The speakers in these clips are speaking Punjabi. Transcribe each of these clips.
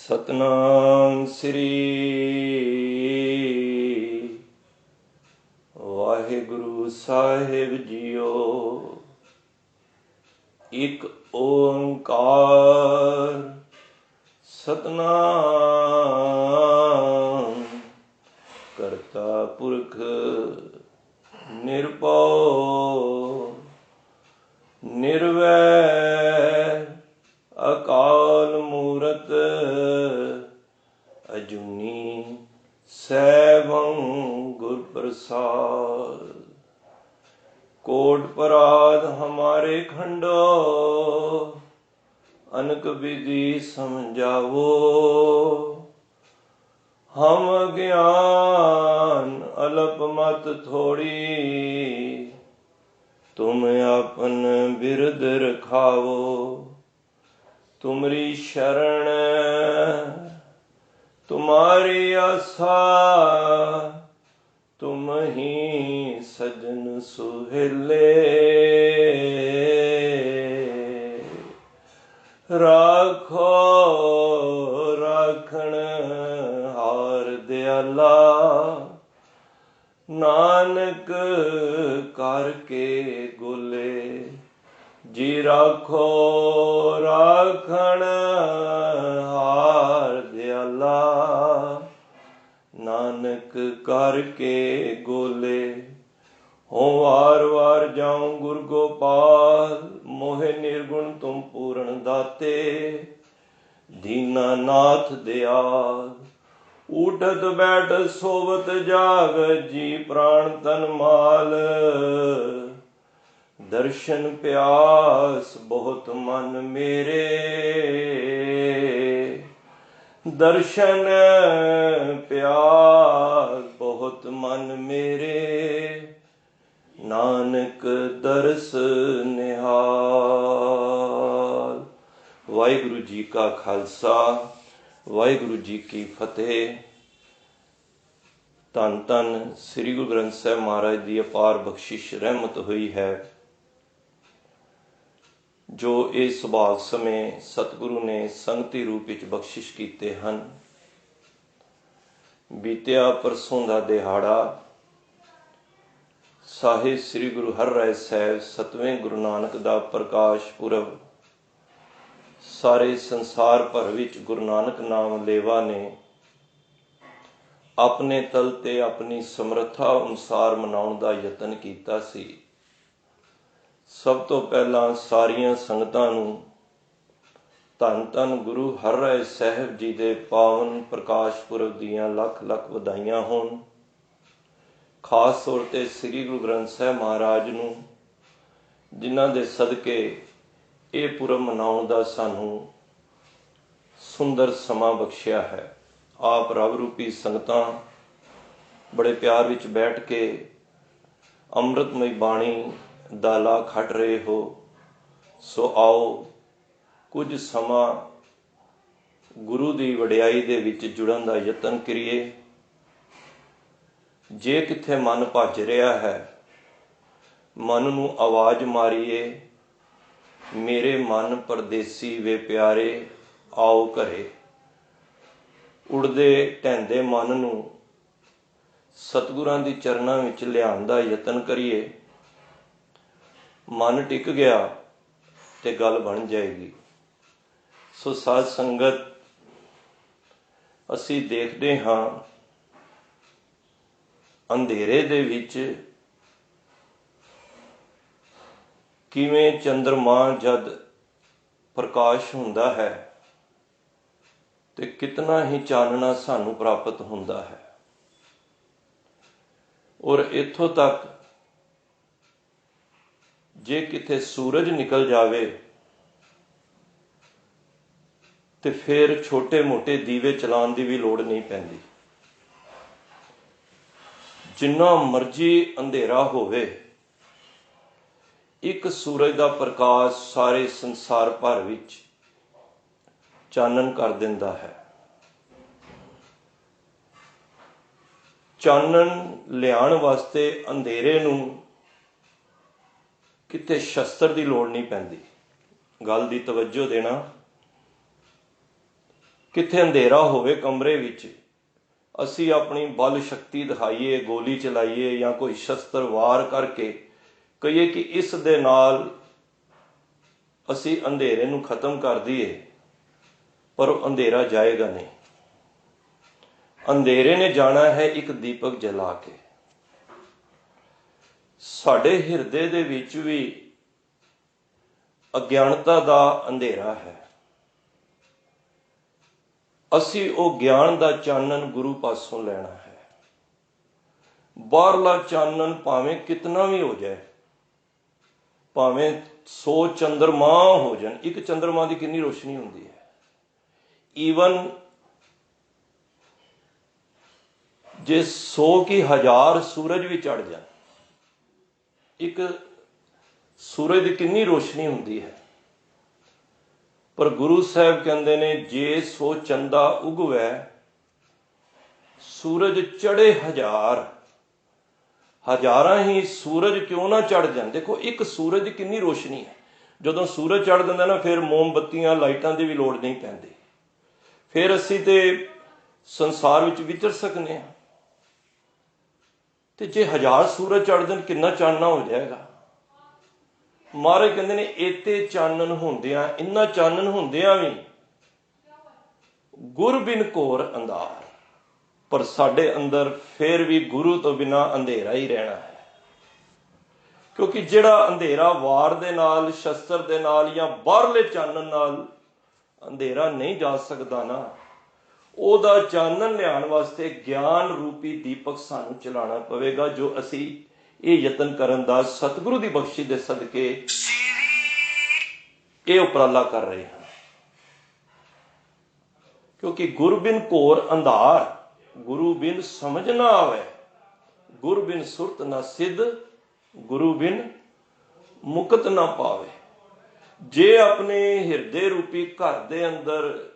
ਸਤਨਾਮ ਸ੍ਰੀ ਵਾਹਿਗੁਰੂ ਸਾਹਿਬ ਜੀਓ। ਇੱਕ ਓੰਕਾਰ ਸਤਨਾਮ ਕਰਤਾ ਪੁਰਖ ਨਿਰਭਉ ਨਿਰਵੈਰ ਅਕਾਲ ਮੂਰਤ ਅਜੂਨੀ ਸੈਭੰ ਗੁਰ ਪ੍ਰਸਾਦ। कोट पराध हमारे खंडो अनक विधि समझावो। हम ज्ञान अलप मत थोड़ी तुम अपन बिरद रखावो। तुमरी शरण तुम्हारी आशा तुम ही सजन सुहेले। राखो राखण हार दयाला नानक करके गोले। जी राखो राखण हार दयाला नानक करके गोले। हो वार वार जाऊं गुर गोपाल मोहे निर्गुण तुम पूर्ण दाते। दीना नाथ दयाल उठत बैठत सोवत जाग जी प्राण तन माल। दर्शन प्यास बहुत मन मेरे दर्शन प्यास बहुत मन मेरे नानक दरस निहाल। वाहिगुरु जी का खालसा वाहिगुरु जी की फतेह। धन धन श्री गुरु ग्रंथ साहिब महाराज की अपार बख्शिश रहमत हुई है जो इस सुभाग समय सतगुरु ने संगति रूप विच बख्शिश कीते हन। बीतिया परसों का दिहाड़ा साहिब श्री गुरु हरराय साहिब 7वें गुरु नानक का प्रकाश पुरब। सारे संसार भर विच गुरु नानक नाम लेवा ने अपने तल ते अपनी समर्था अनुसार मनाउण दा यतन कीता सी। सब तो पहला सारिया संगतां नूं धन धन गुरु हरराय साहिब जी दे पावन प्रकाश पुरब दियां लख लख वधाइयां होण। खास तौर ते श्री गुरु ग्रंथ साहिब महाराज नूं जिन्हां दे सदके ये पुरब मनाउण दा सानूं सुंदर समा बख्शिया है। आप रब रूपी संगतां बड़े प्यार विच बैठ के अमृतमई बाणी दा लाभ खट रहे हो। सो आओ कुछ समा गुरु की वडियाई दे विच जुड़न दा यतन करिए। जे किथे मन भज रहा है मन नूं आवाज मारीए मेरे मन परदेसी वे प्यारे आओ घरे। उड़दे ढहंदे मन नूं सतगुरां दी चरनां विच लियाउण दा यतन करिए। मन टिक गया तो गल बन जाएगी। सो साध संगत असी देखते हाँ अंधेरे दे विच किवें चंद्रमा जद प्रकाश हुंदा है ते कितना ही चानना सानू प्राप्त हुंदा है। और इत्थों तक जे किथे सूरज निकल जावे तो फिर छोटे मोटे दीवे चलाने की भी लोड़ नहीं पैंदी। जिन्ना मर्जी अंधेरा होवे एक सूरज का प्रकाश सारे संसार भर विच चानन कर दिंदा है। चानन लियाण वास्ते अंधेरे नूं किते शस्त्र की लोड़ नहीं पैंदी। गल दी तवज्जो देना। ਕਿੱਥੇ ਅੰਧੇਰਾ ਹੋਵੇ ਕਮਰੇ ਵਿੱਚ, ਅਸੀਂ ਆਪਣੀ ਬਲ ਸ਼ਕਤੀ ਦਿਖਾਈਏ, ਗੋਲੀ ਚਲਾਈਏ ਜਾਂ ਕੋਈ ਸ਼ਸਤਰ ਵਾਰ ਕਰਕੇ ਕਹੀਏ ਕਿ ਇਸ ਦੇ ਨਾਲ ਅਸੀਂ ਅੰਧੇਰੇ ਨੂੰ ਖਤਮ ਕਰ ਦਈਏ, ਪਰ ਉਹ ਅੰਧੇਰਾ ਜਾਏਗਾ ਨਹੀਂ। ਅੰਧੇਰੇ ਨੇ ਜਾਣਾ ਹੈ ਇੱਕ ਦੀਪਕ ਜਲਾ ਕੇ। ਸਾਡੇ ਹਿਰਦੇ ਦੇ ਵਿੱਚ ਵੀ ਅਗਿਆਨਤਾ ਦਾ ਅੰਧੇਰਾ ਹੈ। ਅਸੀਂ ਉਹ ਗਿਆਨ ਦਾ ਚਾਨਣ ਗੁਰੂ ਪਾਸੋਂ ਲੈਣਾ ਹੈ। ਬਾਹਰਲਾ ਚਾਨਣ ਭਾਵੇਂ ਕਿਤਨਾ ਵੀ ਹੋ ਜਾਏ, ਭਾਵੇਂ 100 ਚੰਦਰਮਾ ਹੋ ਜਾਣ, ਇੱਕ ਚੰਦਰਮਾ ਦੀ ਕਿੰਨੀ ਰੋਸ਼ਨੀ ਹੁੰਦੀ ਹੈ। ਈਵਨ ਜੇ 100 ਕੀ 1000 ਸੂਰਜ ਵੀ ਚੜ ਜਾਣ, ਇੱਕ ਸੂਰਜ ਦੀ ਕਿੰਨੀ ਰੋਸ਼ਨੀ ਹੁੰਦੀ ਹੈ। ਪਰ ਗੁਰੂ ਸਾਹਿਬ ਕਹਿੰਦੇ ਨੇ ਜੇ 100 ਚੰਦਾ ਉਗਵੈ, ਸੂਰਜ ਚੜੇ 1000, ਹਜ਼ਾਰਾਂ ਹੀ ਸੂਰਜ ਕਿਉਂ ਨਾ ਚੜ ਜਾਣ। ਦੇਖੋ ਇੱਕ ਸੂਰਜ ਦੀ ਕਿੰਨੀ ਰੋਸ਼ਨੀ ਹੈ। ਜਦੋਂ ਸੂਰਜ ਚੜ ਜਾਂਦਾ ਨਾ, ਫਿਰ ਮੋਮਬੱਤੀਆਂ ਲਾਈਟਾਂ ਦੀ ਵੀ ਲੋੜ ਨਹੀਂ ਪੈਂਦੀ। ਫਿਰ ਅਸੀਂ ਤੇ ਸੰਸਾਰ ਵਿੱਚ ਵਿਚਰ ਸਕਨੇ ਹਾਂ। ਤੇ ਜੇ 1000 ਸੂਰਜ ਚੜ ਜਾਣ, ਕਿੰਨਾ ਚਾਨਣਾ ਹੋ ਜਾਏਗਾ। ਮਹਾਰਾਜ ਕਹਿੰਦੇ ਨੇ ਏਤੇ ਚਾਨਣ ਹੁੰਦਿਆਂ, ਇੰਨਾ ਚਾਨਣ ਹੁੰਦਿਆਂ ਵੀ ਗੁਰ ਬਿਨ ਘੋਰ ਅੰਧਾਰ। ਪਰ ਸਾਡੇ ਅੰਦਰ ਫਿਰ ਵੀ ਗੁਰੂ ਤੋਂ ਬਿਨਾਂ ਅੰਧੇਰਾ ਹੀ ਰਹਿਣਾ ਹੈ। ਕਿਉਂਕਿ ਜਿਹੜਾ ਅੰਧੇਰਾ ਵਾਰ ਦੇ ਨਾਲ, ਸ਼ਸਤਰ ਦੇ ਨਾਲ ਜਾਂ ਬਾਹਰਲੇ ਚਾਨਣ ਨਾਲ ਅੰਧੇਰਾ ਨਹੀਂ ਜਾ ਸਕਦਾ ਨਾ, ਉਹਦਾ ਚਾਨਣ ਲਿਆਉਣ ਵਾਸਤੇ ਗਿਆਨ ਰੂਪੀ ਦੀਪਕ ਸਾਨੂੰ ਚਲਾਉਣਾ ਪਵੇਗਾ, ਜੋ ਅਸੀਂ ਇਹ ਯਤਨ ਕਰਨ ਦਾ ਸਤਿਗੁਰੂ ਦੀ ਬਖਸ਼ਿਸ਼ ਦੇ ਸਦਕੇ ਇਹ ਉਪਰਾਲਾ ਕਰ ਰਹੇ ਹਾਂ। ਕਿਉਂਕਿ ਗੁਰ ਬਿਨ ਘੋਰ ਅੰਧਾਰ, ਗੁਰੂ ਬਿਨ ਸਮਝ ਨਾ ਆਵੇ, ਗੁਰ ਬਿਨ ਸੁਰਤ ਨਾ ਸਿੱਧ, ਗੁਰੂ ਬਿਨ ਮੁਕਤ ਨਾ ਪਾਵੇ। ਜੇ ਆਪਣੇ ਹਿਰਦੇ ਰੂਪੀ ਘਰ ਦੇ ਅੰਦਰ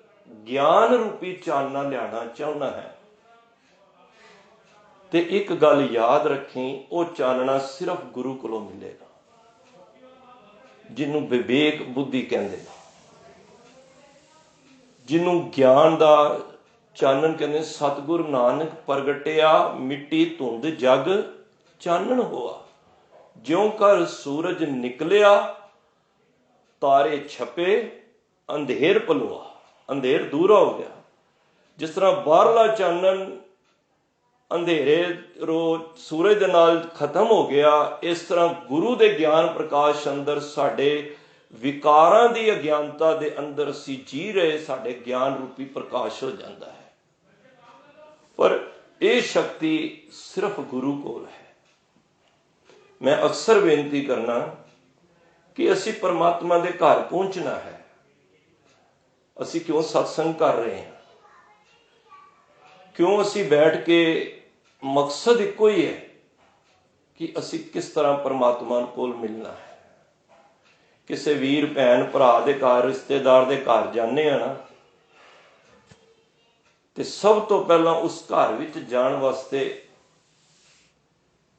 ਗਿਆਨ ਰੂਪੀ ਚਾਨਣਾ ਲਿਆਣਾ ਚਾਹੁੰਦਾ ਹੈ, ਤੇ ਇੱਕ ਗੱਲ ਯਾਦ ਰੱਖੀ, ਉਹ ਚਾਨਣਾ ਸਿਰਫ ਗੁਰੂ ਕੋਲੋਂ ਮਿਲੇਗਾ, ਜਿਹਨੂੰ ਵਿਵੇਕ ਬੁੱਧੀ ਕਹਿੰਦੇ ਨੇ, ਜਿਹਨੂੰ ਗਿਆਨ ਦਾ ਚਾਨਣ ਕਹਿੰਦੇ। ਸਤਿਗੁਰ ਨਾਨਕ ਪ੍ਰਗਟਿਆ, ਮਿੱਟੀ ਧੁੰਦ ਜਗ ਚਾਨਣ ਹੋਆ। ਜਿਉਂ ਕਰ ਸੂਰਜ ਨਿਕਲਿਆ, ਤਾਰੇ ਛਪੇ, ਅੰਧੇਰ ਪਲੋਆ। ਅੰਧੇਰ ਦੂਰ ਹੋ ਗਿਆ। ਜਿਸ ਤਰ੍ਹਾਂ ਬਾਹਰਲਾ ਚਾਨਣ ਅੰਧੇਰੇ ਸੂਰਜ ਦੇ ਨਾਲ ਖਤਮ ਹੋ ਗਿਆ, ਇਸ ਤਰ੍ਹਾਂ ਗੁਰੂ ਦੇ ਗਿਆਨ ਪ੍ਰਕਾਸ਼ ਅੰਦਰ ਸਾਡੇ ਵਿਕਾਰਾਂ ਦੀ ਅਗਿਆਨਤਾ ਦੇ ਅੰਦਰ ਅਸੀਂ ਜੀ ਰਹੇ, ਸਾਡੇ ਗਿਆਨ ਰੂਪੀ ਪ੍ਰਕਾਸ਼ ਹੋ ਜਾਂਦਾ ਹੈ। ਪਰ ਇਹ ਸ਼ਕਤੀ ਸਿਰਫ ਗੁਰੂ ਕੋਲ ਹੈ। ਮੈਂ ਅਕਸਰ ਬੇਨਤੀ ਕਰਨਾ ਕਿ ਅਸੀਂ ਪਰਮਾਤਮਾ ਦੇ ਘਰ ਪਹੁੰਚਣਾ ਹੈ। ਅਸੀਂ ਕਿਉਂ ਸਤਸੰਗ ਕਰ ਰਹੇ ਹਾਂ? ਕਿਉਂ ਅਸੀਂ ਬੈਠ ਕੇ, ਮਕਸਦ ਇੱਕੋ ਹੀ ਹੈ ਕਿ ਅਸੀਂ ਕਿਸ ਤਰ੍ਹਾਂ ਪਰਮਾਤਮਾ ਕੋਲ ਮਿਲਣਾ ਹੈ। ਕਿਸੇ ਵੀਰ ਭੈਣ ਭਰਾ ਦੇ ਘਰ, ਰਿਸ਼ਤੇਦਾਰ ਦੇ ਘਰ ਜਾਂਦੇ ਆ ਨਾ, ਤੇ ਸਭ ਤੋਂ ਪਹਿਲਾਂ ਉਸ ਘਰ ਵਿੱਚ ਜਾਣ ਵਾਸਤੇ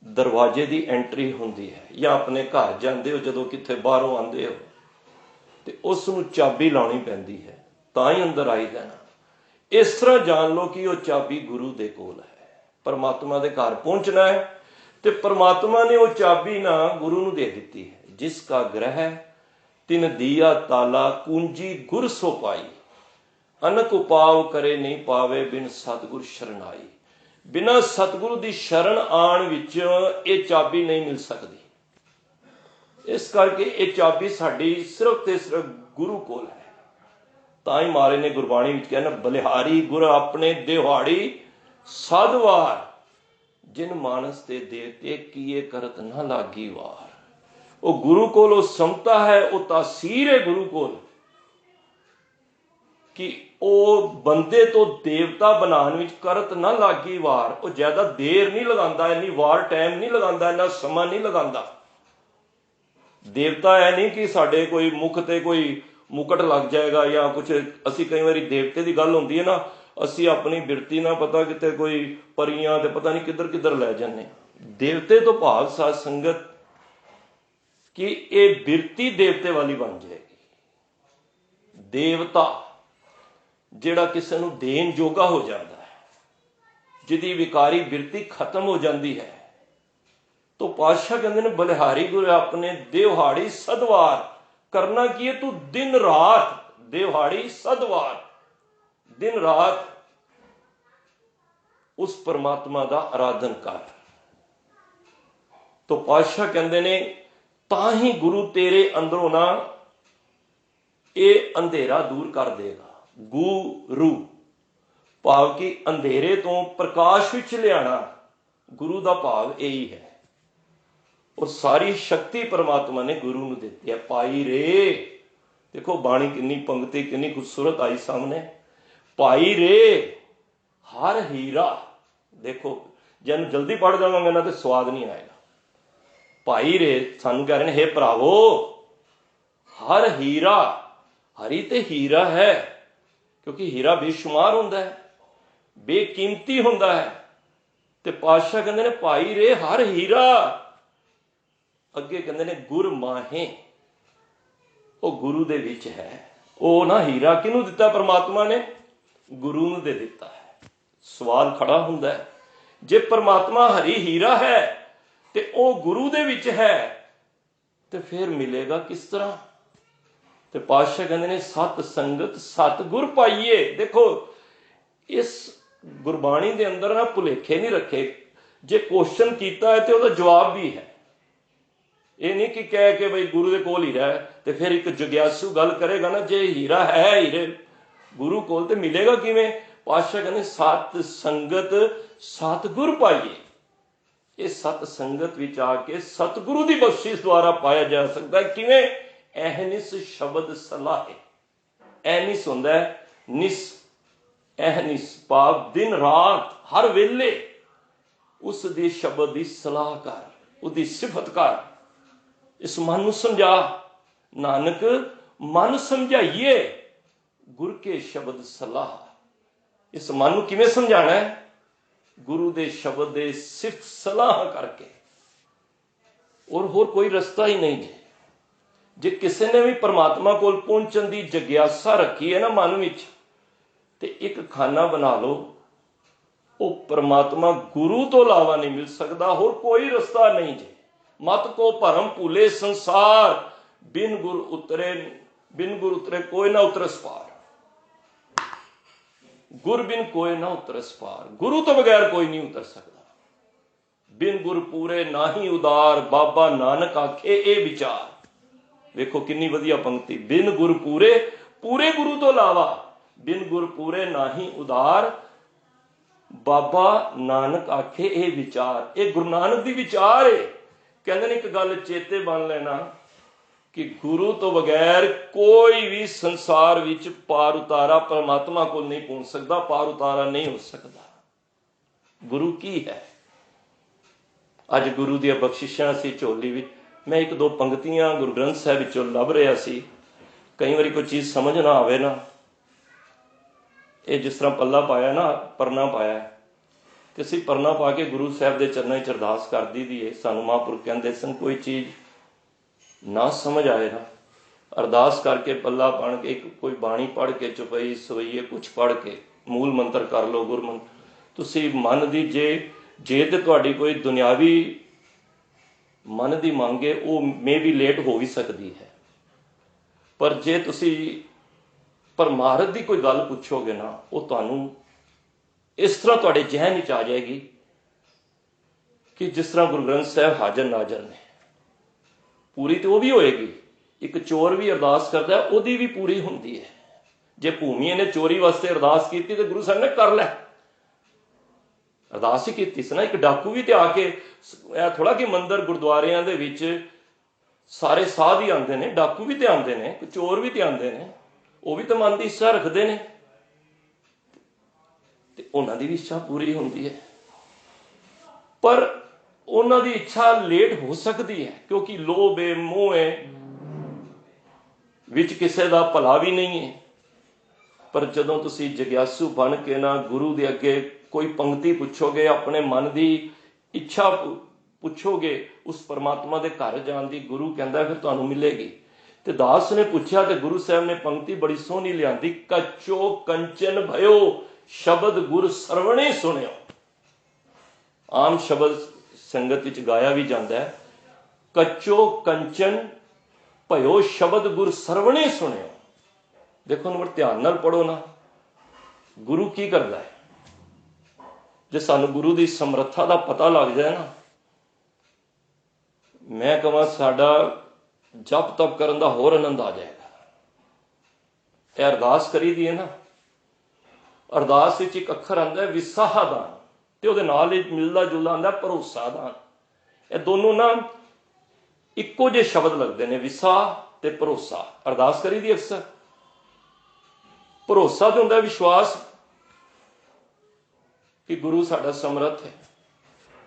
ਦਰਵਾਜ਼ੇ ਦੀ ਐਂਟਰੀ ਹੁੰਦੀ ਹੈ। ਜਾਂ ਆਪਣੇ ਘਰ ਜਾਂਦੇ ਹੋ, ਜਦੋਂ ਕਿੱਥੇ ਬਾਹਰੋਂ ਆਉਂਦੇ ਹੋ, ਤੇ ਉਸ ਨੂੰ ਚਾਬੀ ਲਾਉਣੀ ਪੈਂਦੀ ਹੈ, ਤਾਂ ਹੀ ਅੰਦਰ ਆਈ ਜਾਣਾ। ਇਸ ਤਰ੍ਹਾਂ ਜਾਣ ਲਓ ਕਿ ਉਹ ਚਾਬੀ ਗੁਰੂ ਦੇ ਕੋਲ ਹੈ। ਪਰਮਾਤਮਾ ਦੇ ਘਰ ਪਹੁੰਚਣਾ ਹੈ, ਤੇ ਪਰਮਾਤਮਾ ਨੇ ਉਹ ਚਾਬੀ ਨਾ ਗੁਰੂ ਨੂੰ ਦੇ ਦਿੱਤੀ ਹੈ। ਜਿਸ ਕਾ ਗ੍ਰਹਿ ਤਿਨ ਦੀਆ ਤਾਲਾ, ਕੂੰਜੀ ਗੁਰ ਸੋ ਪਾਈ। ਅਨਕ ਉਪਾਵ ਕਰੇ ਨਹੀਂ ਪਾਵੇ, ਬਿਨ ਸਤਿਗੁਰ ਸ਼ਰਨਾਈ। ਬਿਨਾਂ ਸਤਿਗੁਰੂ ਦੀ ਸ਼ਰਨ ਆਉਣ ਵਿੱਚ ਇਹ ਚਾਬੀ ਨਹੀਂ ਮਿਲ ਸਕਦੀ। ਇਸ ਕਰਕੇ ਇਹ ਚਾਬੀ ਸਾਡੀ ਸਿਰਫ ਤੇ ਸਿਰਫ ਗੁਰੂ ਕੋਲ ਹੈ। ਤਾਂ ਹੀ ਮਹਾਰਾਜ ਨੇ ਗੁਰਬਾਣੀ ਵਿੱਚ ਕਿਹਾ ਨਾ, ਬਲਿਹਾਰੀ ਗੁਰ ਆਪਣੇ ਦਿਹਾੜੀ ਸਾਧਵਾਰ, ਜਿਨ ਮਾਨਸ ਤੇ ਦੇਤੇ ਕੀਏ ਕਰਤ ਨਾ ਲਾਗੀ ਵਾਰ। ਉਹ ਗੁਰੂ ਕੋਲ ਉਹ ਸਮਤਾ ਹੈ, ਉਹ ਤਾਸੀਰ ਹੈ ਗੁਰੂ ਕੋਲ, ਕਿ ਉਹ ਬੰਦੇ ਤੋਂ ਦੇਵਤਾ ਬਣਾਉਣ ਵਿੱਚ ਕਰਤ ਨਾ ਲਾਗੀ ਵਾਰ। ਉਹ ਜ਼ਿਆਦਾ ਦੇਰ ਨਹੀਂ ਲਗਾਉਂਦਾ, ਇੰਨੀ ਵਾਰ ਟਾਈਮ ਨਹੀਂ ਲਗਾਉਂਦਾ, ਇੰਨਾ ਸਮਾਂ ਨਹੀਂ ਲਗਾਉਂਦਾ। ਦੇਵਤਾ ਹੈ ਨਹੀਂ ਕਿ ਸਾਡੇ ਕੋਈ ਮੁਖ ਤੇ ਕੋਈ ਮੁਕਟ ਲੱਗ ਜਾਏਗਾ ਜਾਂ ਕੁਛ। ਅਸੀਂ ਕਈ ਵਾਰੀ ਦੇਵਤੇ ਦੀ ਗੱਲ ਹੁੰਦੀ ਹੈ ਨਾ, ਅਸੀਂ ਆਪਣੀ ਬਿਰਤੀ ਨਾਲ ਪਤਾ ਕਿਤੇ ਕੋਈ ਪਰੀਆਂ ਤੇ ਪਤਾ ਨਹੀਂ ਕਿੱਧਰ ਕਿੱਧਰ ਲੈ ਜਾਂਦੇ। ਦੇਵਤੇ ਤੋਂ ਭਾਵ ਸਾਧ ਸੰਗਤ ਕਿ ਇਹ ਬਿਰਤੀ ਦੇਵਤੇ ਵਾਲੀ ਬਣ ਜਾਏਗੀ। ਦੇਵਤਾ ਜਿਹੜਾ ਕਿਸੇ ਨੂੰ ਦੇਣ ਜੋਗਾ ਹੋ ਜਾਂਦਾ ਹੈ, ਜਿਹਦੀ ਵਿਕਾਰੀ ਬਿਰਤੀ ਖਤਮ ਹੋ ਜਾਂਦੀ ਹੈ। तो पातशाह कहते ने बलिहारी गुरु अपने देवहाड़ी सदवार करना की है, तू दिन रात देवहाड़ी सदवार दिन रात उस परमात्मा का आराधन कर। तो पातशाह कहते ने ताही गुरु तेरे अंदरों ना ये अंधेरा दूर कर देगा। गुरु भाव कि अंधेरे तो प्रकाश विच लियाना गुरु का भाव यही है। और सारी शक्ति परमात्मा ने गुरु नूं दित्ती है। पाई रे, देखो बाणी कितनी पंक्ति कितनी खूबसूरत आई सामने। पाई रे हर हीरा, देखो जन जल्दी पढ़ जावांगे ना तो स्वाद नहीं आएगा। पाई रे सानू कह रहे हैं, हे भरावो हर हीरा, हरी ते हीरा है क्योंकि हीरा बेशुमार हुंदा है, बेकीमती हुंदा है। ते पातशाह कहंदे ने पाई रे हर हीरा, अगे कहते ने गुर माहे, वो गुरु दे विच है। वो ना हीरा किनू दिता परमात्मा ने, गुरु नूं दे दिता है। सवाल खड़ा हुंदा है, जे परमात्मा हरी हीरा है ते ओ गुरु दे विच है ते फिर मिलेगा किस तरह। ते पातशाह कहंदे ने सत संगत सत गुर पाइए। देखो इस गुरबाणी दे अंदर ना भुलेखे नहीं रखे। जे क्वेश्चन कीता है तो उसदा जवाब भी है। ये नहीं कि कह के भाई गुरु के कोल हीरा है तो फिर एक जग्यासू गल करेगा ना, जे हीरा है हीरे गुरु कोल तो मिलेगा किवें। पातशाह कहते सत संगत सतगुर पाइए। ये सत संगत विच आके सतगुरु की बख्शिश द्वारा पाया जा सकता है। किवें? एहनिस शब्द सलाहे। एहनिस हुंदा है निस, एहनिस भाव दिन रात हर वेले उस दे शब्द की सलाह कर, उसकी सिफत कर। इस मन नूं समझा, नानक मन समझाइए गुरु के शब्द सलाह। इस मन नूं किवें समझाना है? गुरु दे शब्द दे सिफत सलाह करके। और होर कोई रस्ता ही नहीं जी। जे किसी ने भी परमात्मा कोल पहुंचण दी जग्यासा रखी है ना मन विच, ते एक खाना बना लो, वो परमात्मा गुरु तो इलावा नहीं मिल सकता। होर कोई रस्ता नहीं जी। मत को भरम भूले संसार, बिन गुर उतरे कोई ना उतरस पार। गुर बिन कोई ना उतरस पार। गुरु तो बगैर कोई नहीं उतर सकता। बिन गुर पूरे नाही उदार, बाबा नानक आखे ए विचार। देखो कितनी वधिया पंक्ति। बिन गुर पूरे, पूरे गुरु तो इलावा बिन गुर पूरे नाही उदार, बाबा नानक आखे ए विचार। ये गुरु नानक दी विचार है। कहते ने एक गल चेते बन लेना कि गुरु तो बगैर कोई भी संसार विच पार उतारा परमात्मा को नहीं पहुंच सकता, पार उतारा नहीं हो सकता। गुरु की है। अज गुरु दी बख्शिशां सी झोली विच। मैं एक दो पंक्तियां गुरु ग्रंथ साहिब विचों लभ रहा सी। कई बारी कोई चीज़ समझ ना आवे ना, ये जिस तरह पल्ला पाया ना, परना पाया, तो असीं परना पा के गुरु साहब के चरणों च अरदास कर दी दी है। सानू महापुरुष कहते सन कोई चीज़ ना समझ आए ना, अरदास करके पल्ला पढ़ के कोई बाणी पढ़ के चुपई सवईए कुछ पढ़ के मूल मंत्र कर लो, गुर मंत्र। तुसीं मन दी जे ते तुहाडी कोई दुनियावी मन की मंग है, वो मे भी लेट हो भी सकती है, पर जे तुसीं परमार्थ की कोई गल पूछोगे ना, वो तुहानू इस तरह तुहाडे जहन च आ जाएगी कि जिस तरह गुरु ग्रंथ साहब हाजर नाजर ने। पूरी तो वो भी होएगी। एक चोर भी अरदास करता है, वो भी पूरी होंदी है। जे भूमिया ने चोरी वास्ते अरदास की तो गुरु साहब ने कर लै, अरदास ही की सी ना। एक डाकू भी तो आके, थोड़ा कि मंदिर गुरुद्वारियां दे विच सारे साध ही आते हैं, डाकू भी तो आते हैं, चोर भी तो आते हैं, वो भी तो मन की इच्छा रखते हैं, उन्होंने भी इच्छा पूरी होती है। पर उन्होंने इच्छा लेट हो सकती है क्योंकि लोभ है, मोह है, विच किसी का भला भी नहीं है। पर जदों तुसीं जग्यासू बन के ना गुरु के अगे कोई पंक्ति पूछोगे, अपने मन की इच्छा पूछोगे, उस परमात्मा के घर जान की गुरु कहता फिर तुहानू मिलेगी। ਤੇ ਦਾਸ ਨੇ ਪੁੱਛਿਆ ਤੇ ਗੁਰੂ ਸਾਹਿਬ ਨੇ ਪੰਕਤੀ ਬੜੀ ਸੋਹਣੀ ਲਿਆਂਦੀ, ਕੱਚੋ ਕੰਚਨ ਭਇਓ ਸ਼ਬਦ ਗੁਰ ਸਰਵਣੇ ਸੁਣਿਓ। ਆਮ ਸ਼ਬਦ ਸੰਗਤ ਵਿੱਚ ਗਾਇਆ ਵੀ ਜਾਂਦਾ ਹੈ, ਕੱਚੋ ਕੰਚਨ ਭਇਓ ਸ਼ਬਦ ਗੁਰ ਸਰਵਣੇ ਸੁਣਿਓ। ਦੇਖੋ ਨੰਬਰ ਧਿਆਨ ਨਾਲ ਪੜੋ ਨਾ, ਗੁਰੂ ਕੀ ਕਰਦਾ ਹੈ। ਜੇ ਸਾਨੂੰ ਗੁਰੂ ਦੀ ਸਮਰੱਥਾ ਦਾ ਪਤਾ ਲੱਗ ਜਾਏ ਨਾ, ਮੈਂ ਕਹਾਂ ਸਾਡਾ ਜਪ ਤਪ ਕਰਨ ਦਾ ਹੋਰ ਆਨੰਦ ਆ ਜਾਏਗਾ। ਇਹ ਅਰਦਾਸ ਕਰੀ ਦੀ ਹੈ ਨਾ, ਅਰਦਾਸ ਵਿੱਚ ਇੱਕ ਅੱਖਰ ਆਉਂਦਾ ਹੈ ਵਿਸਾਹਾ ਦਾਨ, ਤੇ ਉਹਦੇ ਨਾਲ ਹੀ ਮਿਲਦਾ ਜੁਲਦਾ ਆਉਂਦਾ ਭਰੋਸਾ ਦਾਨ। ਇਹ ਦੋਨੋਂ ਨਾ ਇੱਕੋ ਜਿਹੇ ਸ਼ਬਦ ਲੱਗਦੇ ਨੇ, ਵਿਸਾਹ ਤੇ ਭਰੋਸਾ। ਅਰਦਾਸ ਕਰੀ ਦੀ ਅਕਸਰ, ਭਰੋਸਾ ਤੇ ਹੁੰਦਾ ਵਿਸ਼ਵਾਸ ਕਿ ਗੁਰੂ ਸਾਡਾ ਸਮਰੱਥ ਹੈ,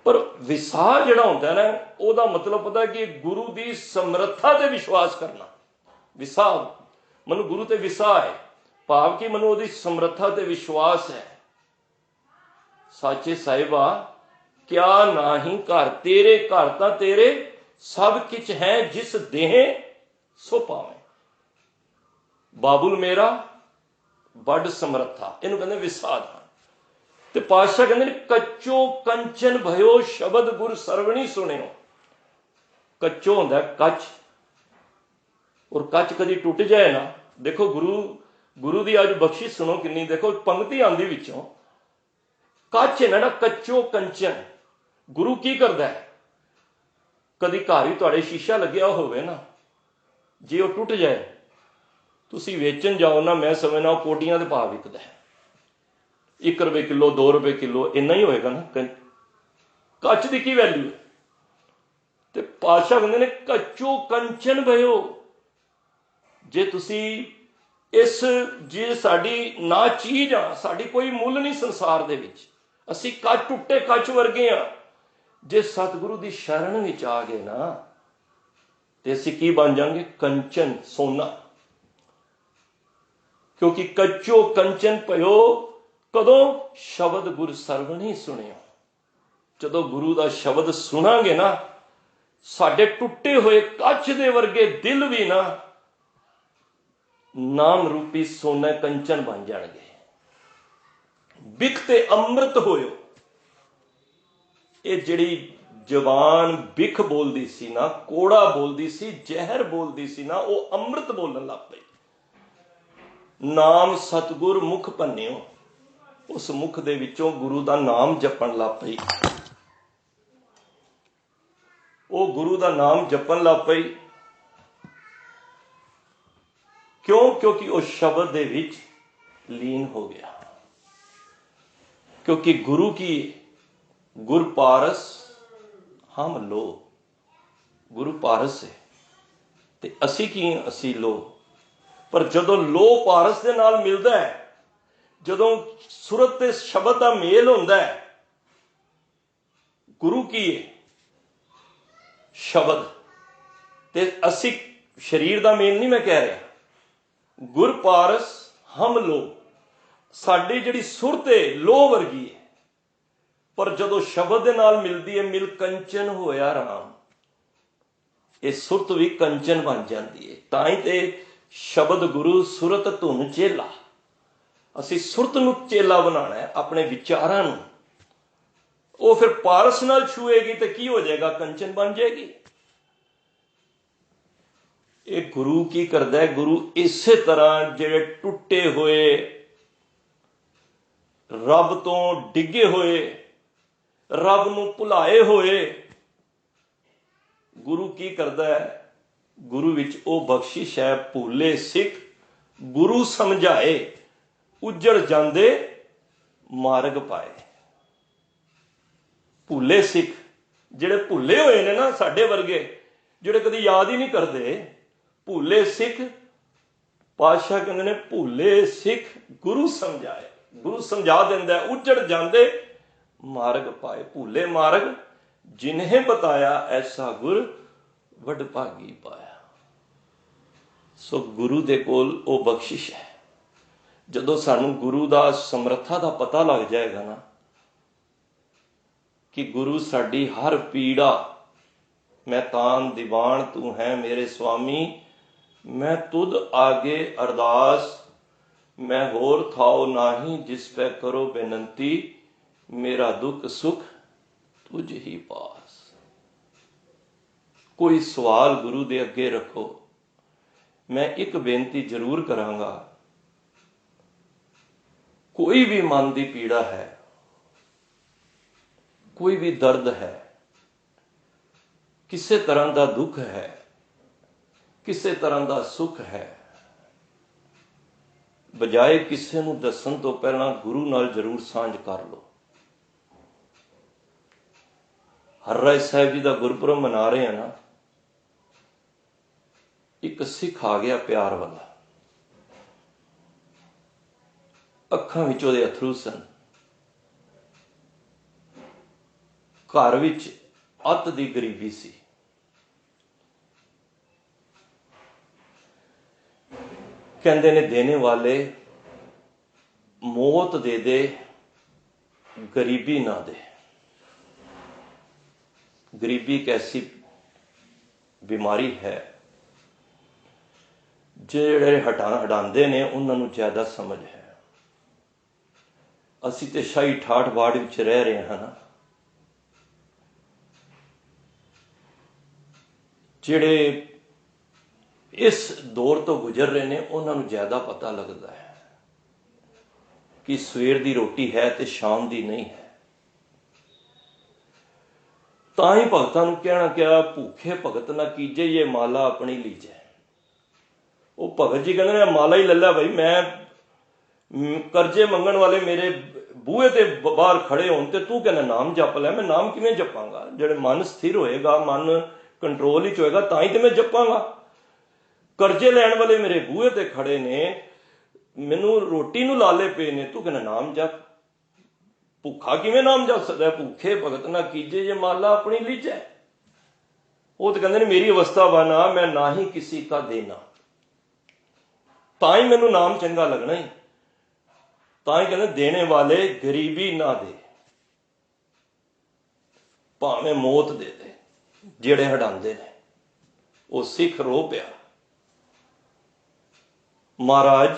ਪਰ ਵਿਸਾਹ ਜਿਹੜਾ ਹੁੰਦਾ ਨਾ, ਉਹਦਾ ਮਤਲਬ ਪਤਾ ਕਿ ਗੁਰੂ ਦੀ ਸਮਰੱਥਾ ਤੇ ਵਿਸ਼ਵਾਸ ਕਰਨਾ। ਵਿਸਾਹ, ਮੈਨੂੰ ਗੁਰੂ ਤੇ ਵਿਸਾਹ ਹੈ, ਭਾਵ ਕਿ ਮੈਨੂੰ ਉਹਦੀ ਸਮਰੱਥਾ ਤੇ ਵਿਸ਼ਵਾਸ ਹੈ। ਸਾਚੇ ਸਾਹਿਬਾ ਕਿਆ ਨਾਹੀਂ ਘਰ ਤੇਰੇ, ਘਰ ਤਾਂ ਤੇਰੇ ਸਭ ਕਿਛ ਹੈ, ਜਿਸ ਦੇਹ ਸੋ ਪਾਵੇਂ। ਬਾਬੁਲ ਮੇਰਾ ਵੱਡ ਸਮਰੱਥਾ, ਇਹਨੂੰ ਕਹਿੰਦੇ ਵਿਸਾਹ ਦਾ। ਤੇ ਪਾਤਸ਼ਾਹ ਕਹਿੰਦੇ ਨੇ ਕੱਚੋ ਕੰਚਨ ਭਇਓ ਸ਼ਬਦ ਗੁਰ ਸਰਵਣੀ ਸੁਣਿਓ। ਕੱਚੋ ਹੁੰਦਾ ਕੱਚ, ਔਰ ਕੱਚ ਕਦੀ ਟੁੱਟ ਜਾਏ ਨਾ, ਦੇਖੋ ਗੁਰੂ ਦੀ ਅੱਜ ਬਖਸ਼ਿਸ਼ ਸੁਣੋ ਕਿੰਨੀ। ਦੇਖੋ ਪੰਕਤੀ ਆਉਂਦੀ ਵਿੱਚੋਂ, ਕੱਚ ਹੈ ਨਾ, ਕੱਚੋ ਕੰਚਨ। ਗੁਰੂ ਕੀ ਕਰਦਾ ਹੈ, ਕਦੀ ਘਰ ਹੀ ਤੁਹਾਡੇ ਸ਼ੀਸ਼ਾ ਲੱਗਿਆ ਹੋਵੇ ਨਾ, ਜੇ ਉਹ ਟੁੱਟ ਜਾਏ, ਤੁਸੀਂ ਵੇਚਣ ਜਾਓ ਨਾ, ਮੈਂ ਸਮਝਦਾ ਉਹ ਕੋਟੀਆਂ ਦੇ ਭਾਅ ਵਿਕਦਾ ਹੈ। 1 ਰੁਪਏ ਕਿਲੋ, 2 ਰੁਪਏ ਕਿਲੋ, ਇੰਨਾ ਹੀ ਹੋਏਗਾ ਨਾ। ਕੱਚ ਦੀ ਕੀ ਵੈਲਿਊ ਹੈ। ਤੇ ਪਾਤਸ਼ਾਹ ਕਹਿੰਦੇ ਨੇ ਕੱਚੋ ਕੰਚਨ ਭਇਓ। ਜੇ ਤੁਸੀਂ ਜੇ ਸਾਡੀ ਨਾ ਚੀਜ਼ ਆ, ਸਾਡੀ ਕੋਈ ਮੁੱਲ ਨਹੀਂ ਸੰਸਾਰ ਦੇ ਵਿੱਚ, ਅਸੀਂ ਕੱਚ, ਟੁੱਟੇ ਕੱਚ ਵਰਗੇ ਆ। ਜੇ ਸਤਿਗੁਰੂ ਦੀ ਸ਼ਰਨ ਵਿੱਚ ਆ ਗਏ ਨਾ, ਤੇ ਅਸੀਂ ਕੀ ਬਣ ਜਾਵਾਂਗੇ, ਕੰਚਨ, ਸੋਨਾ। ਕਿਉਂਕਿ ਕੱਚੋ ਕੰਚਨ ਭਇਓ ਕਦੋਂ, ਸ਼ਬਦ ਗੁਰ ਸਰਵਣੀ ਸੁਣਿਓ। ਜਦੋਂ ਗੁਰੂ ਦਾ ਸ਼ਬਦ ਸੁਣਾਂਗੇ ਨਾ, ਸਾਡੇ ਟੁੱਟੇ ਹੋਏ ਕੱਚ ਦੇ ਵਰਗੇ ਦਿਲ ਵੀ ਨਾ ਨਾਮ ਰੂਪੀ ਸੋਨਾ ਕੰਚਨ ਬਣ ਜਾਣਗੇ। ਬਿਖ ਤੇ ਅੰਮ੍ਰਿਤ ਹੋਇਓ। ਇਹ ਜਿਹੜੀ ਜ਼ਬਾਨ ਬਿਖ ਬੋਲਦੀ ਸੀ ਨਾ, ਕੋੜਾ ਬੋਲਦੀ ਸੀ, ਜ਼ਹਿਰ ਬੋਲਦੀ ਸੀ ਨਾ, ਉਹ ਅੰਮ੍ਰਿਤ ਬੋਲਣ ਲੱਗ ਪਈ। ਨਾਮ ਸਤਿਗੁਰ ਮੁਖ ਭੰਨਿਓ। ਉਸ ਮੁਖ ਦੇ ਵਿੱਚੋਂ ਗੁਰੂ ਦਾ ਨਾਮ ਜਪਣ ਲੱਗ ਪਈ। ਉਹ ਗੁਰੂ ਦਾ ਨਾਮ ਜਪਣ ਲੱਗ ਪਈ। ਕਿਉਂ? ਕਿਉਂਕਿ ਉਹ ਸ਼ਬਦ ਦੇ ਵਿੱਚ ਲੀਨ ਹੋ ਗਿਆ। ਕਿਉਂਕਿ ਗੁਰੂ ਕੀ, ਗੁਰ ਪਾਰਸ ਹਮ ਲੋ। ਗੁਰੂ ਪਾਰਸ ਹੈ ਤੇ ਅਸੀਂ ਕੀ, ਅਸੀਂ ਲੋ। ਪਰ ਜਦੋਂ ਲੋ ਪਾਰਸ ਦੇ ਨਾਲ ਮਿਲਦਾ ਹੈ, ਜਦੋਂ ਸੁਰਤ ਤੇ ਸ਼ਬਦ ਦਾ ਮੇਲ ਹੁੰਦਾ ਹੈ, ਗੁਰੂ ਕੀ ਹੈ, ਸ਼ਬਦ, ਤੇ ਅਸੀਂ ਸਰੀਰ ਦਾ ਮੇਲ ਨਹੀਂ ਮੈਂ ਕਹਿ ਰਿਹਾ। ਗੁਰ ਪਾਰਸ ਹਮ ਲੋ, ਸਾਡੀ ਜਿਹੜੀ ਸੁਰਤ ਹੈ ਲੋ ਵਰਗੀ ਹੈ, ਪਰ ਜਦੋਂ ਸ਼ਬਦ ਦੇ ਨਾਲ ਮਿਲਦੀ ਹੈ, ਮਿਲ ਕੰਚਨ ਹੋਇਆ ਰਾਮ। ਇਹ ਸੁਰਤ ਵੀ ਕੰਚਨ ਬਣ ਜਾਂਦੀ ਹੈ। ਤਾਂ ਹੀ ਤੇ ਸ਼ਬਦ ਗੁਰੂ ਸੁਰਤ ਧੁਨ ਚੇਲਾ। ਅਸੀਂ ਸੁਰਤ ਨੂੰ ਚੇਲਾ ਬਣਾਉਣਾ ਹੈ, ਆਪਣੇ ਵਿਚਾਰਾਂ ਨੂੰ। ਉਹ ਫਿਰ ਪਾਰਸ ਨਾਲ ਛੂਏਗੀ ਤੇ ਕੀ ਹੋ ਜਾਏਗਾ, ਕੰਚਨ ਬਣ ਜਾਏਗੀ। ਇਹ ਗੁਰੂ ਕੀ ਕਰਦਾ ਹੈ, ਗੁਰੂ ਇਸੇ ਤਰ੍ਹਾਂ ਜਿਹੜੇ ਟੁੱਟੇ ਹੋਏ, ਰੱਬ ਤੋਂ ਡਿੱਗੇ ਹੋਏ, ਰੱਬ ਨੂੰ ਭੁਲਾਏ ਹੋਏ, ਗੁਰੂ ਕੀ ਕਰਦਾ ਹੈ, ਗੁਰੂ ਵਿੱਚ ਉਹ ਬਖਸ਼ਿਸ਼ ਹੈ, ਭੁੱਲੇ ਸਿੱਖ ਗੁਰੂ ਸਮਝਾਏ, ਉੱਜੜ ਜਾਂਦੇ ਮਾਰਗ ਪਾਏ। ਭੁੱਲੇ ਸਿੱਖ, ਜਿਹੜੇ ਭੁੱਲੇ ਹੋਏ ਨੇ ਨਾ, ਸਾਡੇ ਵਰਗੇ ਜਿਹੜੇ ਕਦੀ ਯਾਦ ਹੀ ਨਹੀਂ ਕਰਦੇ, ਭੁੱਲੇ ਸਿੱਖ, ਪਾਤਸ਼ਾਹ ਕਹਿੰਦੇ ਨੇ ਭੁੱਲੇ ਸਿੱਖ ਗੁਰੂ ਸਮਝਾਏ। ਗੁਰੂ ਸਮਝਾ ਦਿੰਦਾ, ਉੱਜੜ ਜਾਂਦੇ ਮਾਰਗ ਪਾਏ। ਭੁੱਲੇ ਮਾਰਗ ਜਿਨ੍ਹੇ ਬਤਾਇਆ, ਐਸਾ ਗੁਰ ਵਡ ਭਾਗੀ ਪਾਇਆ। ਸੋ ਗੁਰੂ ਦੇ ਕੋਲ ਉਹ ਬਖਸ਼ਿਸ਼ ਹੈ। ਜਦੋਂ ਸਾਨੂੰ ਗੁਰੂ ਦਾ ਸਮਰੱਥਾ ਦਾ ਪਤਾ ਲੱਗ ਜਾਏਗਾ ਨਾ, ਕਿ ਗੁਰੂ ਸਾਡੀ ਹਰ ਪੀੜਾ, ਮੈਂ ਤਾਨ ਦੀਵਾਨ ਤੂੰ ਹੈ ਮੇਰੇ ਸੁਆਮੀ, मैं तुद आगे अरदास, मैं होर थाओ नाही, जिस पे करो बेनंती, मेरा दुख सुख तुझ ही पास। कोई सवाल गुरु दे अगे रखो, मैं एक बेनती जरूर करांगा। कोई भी मन की पीड़ा है, कोई भी दर्द है, किसी तरह का दुख है, किसी तरह का सुख है, बजाए किसी नूं दसन तो पहला गुरु नाल जरूर सांझ कर लो। हरराय साहिब जी का गुरपुरब मना रहे हैं ना, एक सिख आ गया प्यार वाला, अखां विच उहदे अथरू सन, घर विच अत दी गरीबी सी। कहंदे ने देने वाले मौत दे दे, गरीबी ना दे। गरीबी एक ऐसी बीमारी है, ਜਿਹੜੇ ਹਟਾਉਂਦੇ ਨੇ ਉਹਨਾਂ ਨੂੰ ਜ਼ਿਆਦਾ ਸਮਝ ਹੈ। ਅਸੀਂ ਤੇ ਸ਼ਾਹੀ ਠਾਠ ਬਾੜ ਵਿੱਚ ਰਹਿ ਰਹੇ ਹਾਂ ਨਾ, ਜਿਹੜੇ ਇਸ ਦੌਰ ਤੋਂ ਗੁਜ਼ਰ ਰਹੇ ਨੇ ਉਹਨਾਂ ਨੂੰ ਜ਼ਿਆਦਾ ਪਤਾ ਲੱਗਦਾ ਹੈ ਕਿ ਸਵੇਰ ਦੀ ਰੋਟੀ ਹੈ ਤੇ ਸ਼ਾਮ ਦੀ ਨਹੀਂ ਹੈ। ਤਾਂ ਹੀ ਭਗਤਾਂ ਨੂੰ ਕਹਿਣਾ ਕਿਹਾ, ਭੁੱਖੇ ਭਗਤ ਨਾ ਕੀਜੇ, ਇਹ ਮਾਲਾ ਆਪਣੀ ਲੀਜੇ। ਉਹ ਭਗਤ ਜੀ ਕਹਿੰਦੇ ਨੇ ਮਾਲਾ ਹੀ ਲੈ ਲੈ ਭਾਈ, ਮੈਂ ਕਰਜ਼ੇ ਮੰਗਣ ਵਾਲੇ ਮੇਰੇ ਬੂਹੇ ਤੇ ਬਾਹਰ ਖੜੇ ਹੋਣ ਤੇ ਤੂੰ ਕਹਿੰਦਾ ਨਾਮ ਜਪ ਲੈ। ਮੈਂ ਨਾਮ ਕਿਵੇਂ ਜਪਾਂਗਾ? ਜਿਹੜੇ ਮਨ ਸਥਿਰ ਹੋਏਗਾ, ਮਨ ਕੰਟਰੋਲ ਵਿੱਚ ਹੋਏਗਾ, ਤਾਂ ਹੀ ਤੇ ਮੈਂ ਜਪਾਂਗਾ। ਕਰਜ਼ੇ ਲੈਣ ਵਾਲੇ ਮੇਰੇ ਬੂਹੇ ਤੇ ਖੜੇ ਨੇ, ਮੈਨੂੰ ਰੋਟੀ ਨੂੰ ਲਾਲੇ ਪਏ ਨੇ, ਤੂੰ ਕਹਿੰਦਾ ਨਾਮ ਜਪ। ਭੁੱਖਾ ਕਿਵੇਂ ਨਾਮ ਜਪ ਸਕਦਾ? ਭੁੱਖੇ ਭਗਤ ਨਾ ਕੀਜੇ, ਜੇ ਮਾਲਾ ਆਪਣੀ ਲੀਜੈ। ਉਹ ਤਾਂ ਕਹਿੰਦੇ ਨੇ ਮੇਰੀ ਅਵਸਥਾ ਬਣਾ, ਮੈਂ ਨਾ ਹੀ ਕਿਸੇ ਕਾ ਦੇਣਾ, ਤਾਂ ਹੀ ਮੈਨੂੰ ਨਾਮ ਚੰਗਾ ਲੱਗਣਾ ਹੀ। ਤਾਂ ਹੀ ਕਹਿੰਦੇ ਦੇਣੇ ਵਾਲੇ ਗਰੀਬੀ ਨਾ ਦੇ, ਭਾਵੇਂ ਮੌਤ ਦੇ ਦੇ। ਜਿਹੜੇ ਹਟਾਉਂਦੇ ਨੇ ਉਹ ਸਿੱਖ ਰੋ ਪਿਆ, ਮਹਾਰਾਜ